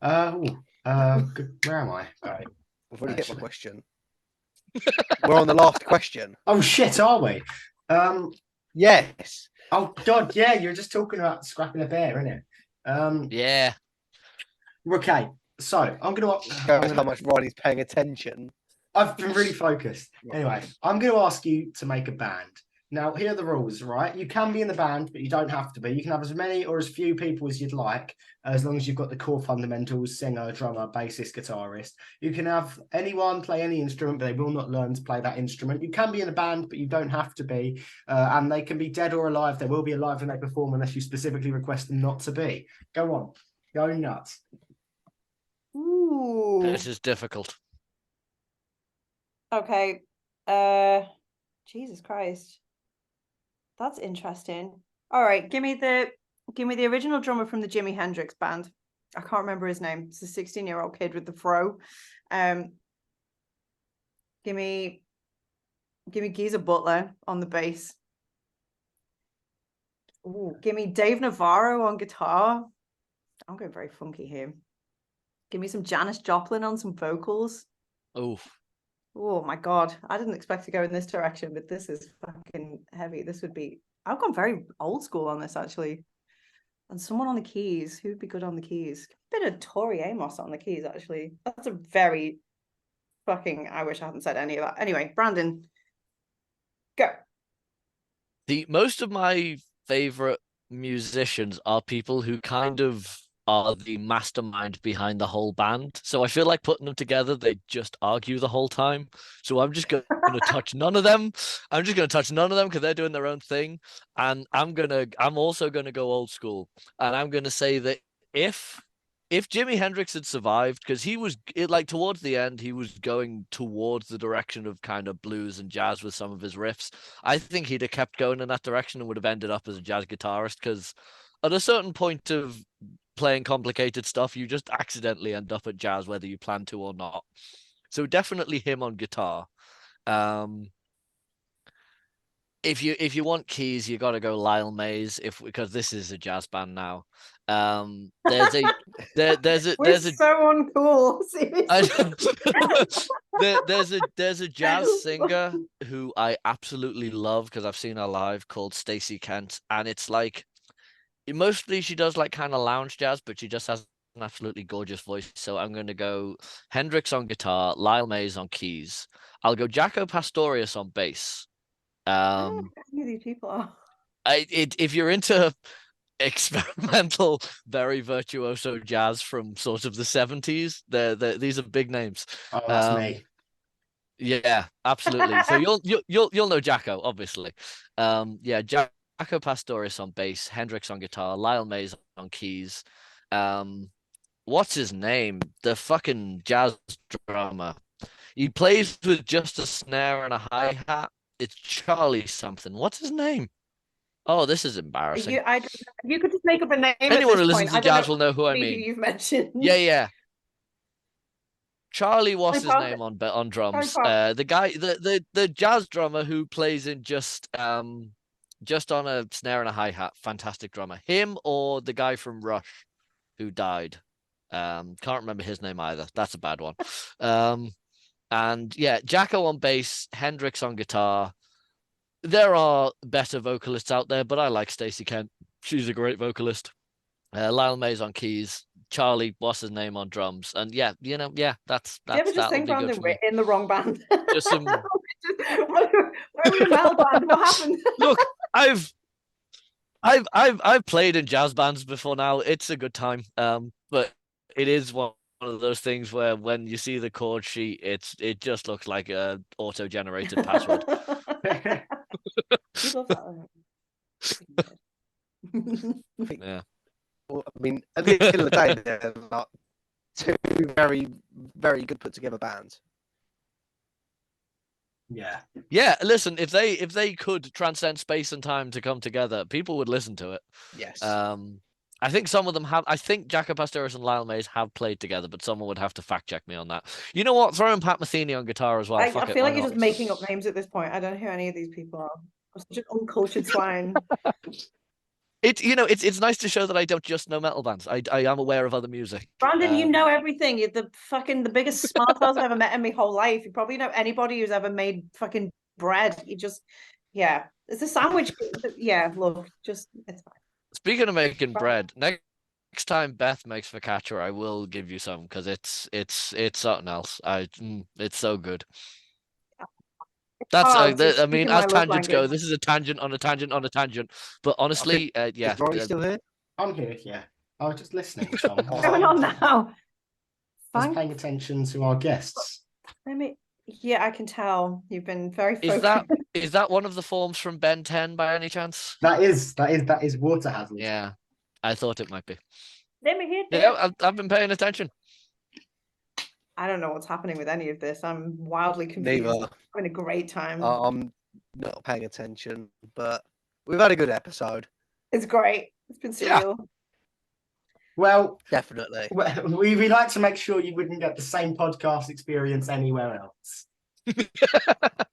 Where am I? Right.
I've already hit my question. We're on the last question.
Oh shit, are we?
Yes.
Oh God, yeah. You're just talking about scrapping a bear, innit?
Yeah.
Okay, so I'm gonna
Shows how much Riley's paying attention.
I've been really focused. Anyway, I'm going to ask you to make a band. Now, here are the rules, right? You can be in the band, but you don't have to be. You can have as many or as few people as you'd like, as long as you've got the core fundamentals, singer, drummer, bassist, guitarist. You can have anyone play any instrument, but they will not learn to play that instrument. You can be in a band, but you don't have to be. And they can be dead or alive. They will be alive when they perform unless you specifically request them not to be. Go on. Go nuts.
Ooh.
This is difficult.
Okay. Jesus Christ. That's interesting. All right, give me the original drummer from the Jimi Hendrix band. I can't remember his name. It's a 16-year-old kid with the fro. Give me Geezer Butler on the bass. Ooh, give me Dave Navarro on guitar. I'm going very funky here. Give me some Janis Joplin on some vocals. Oh my God. I didn't expect to go in this direction, but this is fucking heavy. I've gone very old school on this, actually. And someone on the keys. Who would be good on the keys? A bit of Tori Amos on the keys, actually. That's a very I wish I hadn't said any of that. Anyway, Brandon, go.
Most of my favorite musicians are people who kind of are the mastermind behind the whole band. So I feel like putting them together, they just argue the whole time. So I'm just going to touch none of them. I'm just going to touch none of them because they're doing their own thing. And I'm also going to go old school. And I'm going to say that if Jimi Hendrix had survived, because like towards the end, he was going towards the direction of kind of blues and jazz with some of his riffs. I think he'd have kept going in that direction and would have ended up as a jazz guitarist, because at a certain point of playing complicated stuff, you just accidentally end up at jazz, whether you plan to or not. So definitely him on guitar. If you want keys, you got to go Lyle Mays, because this is a jazz band now. There's a
We're so uncool. Seriously.
there's a jazz singer who I absolutely love because I've seen her live, called Stacey Kent, and it's like mostly she does like kind of lounge jazz, but she just has an absolutely gorgeous voice. So I'm going to go Hendrix on guitar, Lyle Mays on keys. I'll go Jaco Pastorius on bass.
I don't know who any of these people are.
If you're into experimental, very virtuoso jazz from sort of the 70s, these are big names.
Oh, that's me.
Yeah, absolutely. So you'll know Jaco, obviously. Yeah, Jaco Pastorius on bass, Hendrix on guitar, Lyle Mays on keys. What's his name? The fucking jazz drummer. He plays with just a snare and a hi-hat. It's Charlie something. What's his name? Oh, this is embarrassing.
You could just make up a name.
Anyone who listens to jazz will know who I
Who
mean.
you've mentioned.
Yeah. Charlie, what's his name on drums? The guy, the jazz drummer who plays in just on a snare and a hi-hat. Fantastic drummer. Him or the guy from Rush who died. Can't remember his name either. That's a bad one. And yeah, Jaco on bass, Hendrix on guitar. There are better vocalists out there, but I like Stacey Kent. She's a great vocalist. Lyle Mays on keys, Charlie, what's his name, on drums, and that's.
Do you ever just think Brandon we're in the wrong band?
Just some.
Where are we in metal band? What happened?
Look, I've played in jazz bands before now. It's a good time. But it is one of those things where when you see the chord sheet, it just looks like a auto-generated password.
You love that.
Yeah.
Well, I mean, at the end of the day, they're like two very, very good put together bands.
Yeah.
Listen, if they could transcend space and time to come together, people would listen to it.
Yes.
I think some of them have. I think Jaco Pastorius and Lyle Mays have played together, but someone would have to fact check me on that. You know what? Throw in Pat Metheny on guitar as well.
I feel like you're just making up names at this point. I don't know who any of these people are. I'm such an uncultured swine.
It's nice to show that I don't just know metal bands. I am aware of other music.
Brandon, you know everything. You're the biggest smart ass I've ever met in my whole life. You probably know anybody who's ever made fucking bread. It's a sandwich. Yeah, look, it's fine. Speaking
of making bread, next time Beth makes focaccia, I will give you some because it's something else. It's so good. That's I mean, as tangents go, this is a tangent on a tangent on a tangent. But honestly, yeah.
Is Rory still here?
I'm here. Yeah, I was just listening. Tom.
What's going on now?
I was paying attention to our guests.
Yeah, I can tell you've been very focused.
Is that one of the forms from Ben 10 by any chance?
That is water hazard.
Yeah, I thought it might be.
Let me hear.
Yeah, I've been paying attention.
I don't know what's happening with any of this. I'm wildly confused.
Neither.
Having a great time.
I'm not paying attention, but we've had a good episode.
It's great. It's been surreal. Yeah.
Well,
definitely.
We like to make sure you wouldn't get the same podcast experience anywhere else.
I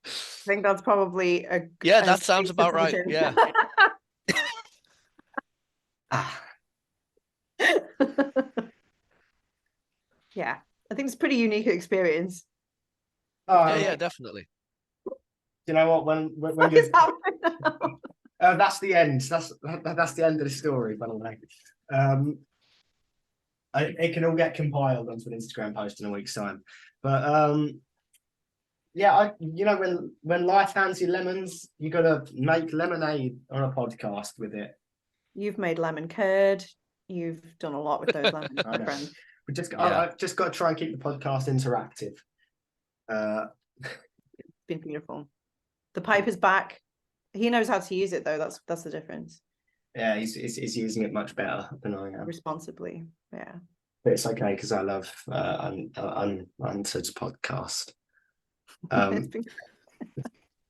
think that's probably
that sounds about right. Yeah.
Yeah. I think it's a pretty unique experience.
Yeah, definitely.
You know what? When you're... that's the end. That's the end of the story, by the way. It can all get compiled onto an Instagram post in a week's time. But when life hands you lemons, you gotta make lemonade on a podcast with it.
You've made lemon curd. You've done a lot with those lemons, my friend.
I've just got to try and keep the podcast interactive.
It's been beautiful. The pipe is back. He knows how to use it, though. That's the difference.
Yeah, he's using it much better than I am.
Responsibly, yeah.
But it's okay because I love Unsaid's podcast. And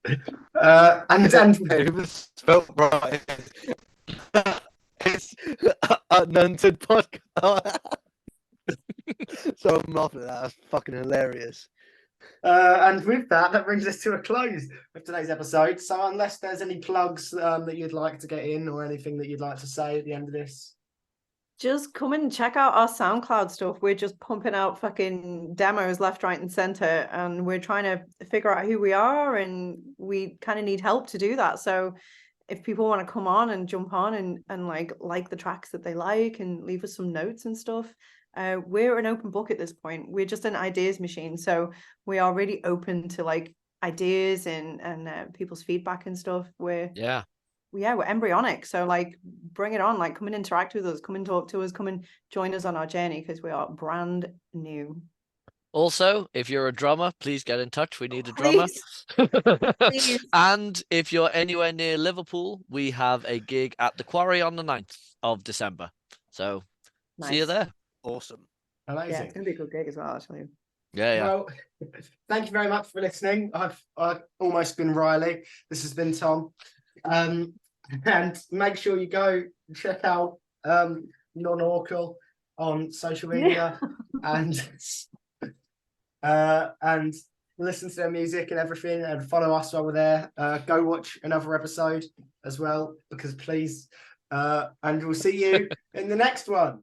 It was spelled right. It's Ununted podcast. So I'm laughing at that. That's fucking hilarious.
And with that brings us to a close of today's episode. So unless there's any plugs that you'd like to get in or anything that you'd like to say at the end of this,
just come and check out our SoundCloud stuff. We're just pumping out fucking demos left, right, and center, and we're trying to figure out who we are, and we kind of need help to do that. So if people want to come on and jump on and like the tracks that they like and leave us some notes and stuff, we're an open book at this point. We're just an ideas machine, so we are really open to like ideas and people's feedback and stuff. We're embryonic, so like bring it on, like come and interact with us, come and talk to us, come and join us on our journey, because we are brand new.
Also, if you're a drummer, please get in touch. We need a drummer.
Please.
And if you're anywhere near Liverpool, we have a gig at the Quarry on the 9th of December. So see you there.
Awesome.
amazing.
Yeah, it's gonna be a good gig as well, actually.
Yeah.
Well, thank you very much for listening. I've almost been Riley. This has been Tom. And make sure you go check out Non-Oracle on social media and listen to their music and everything, and follow us while we're there. Go watch another episode as well, because please. And we'll see you in the next one.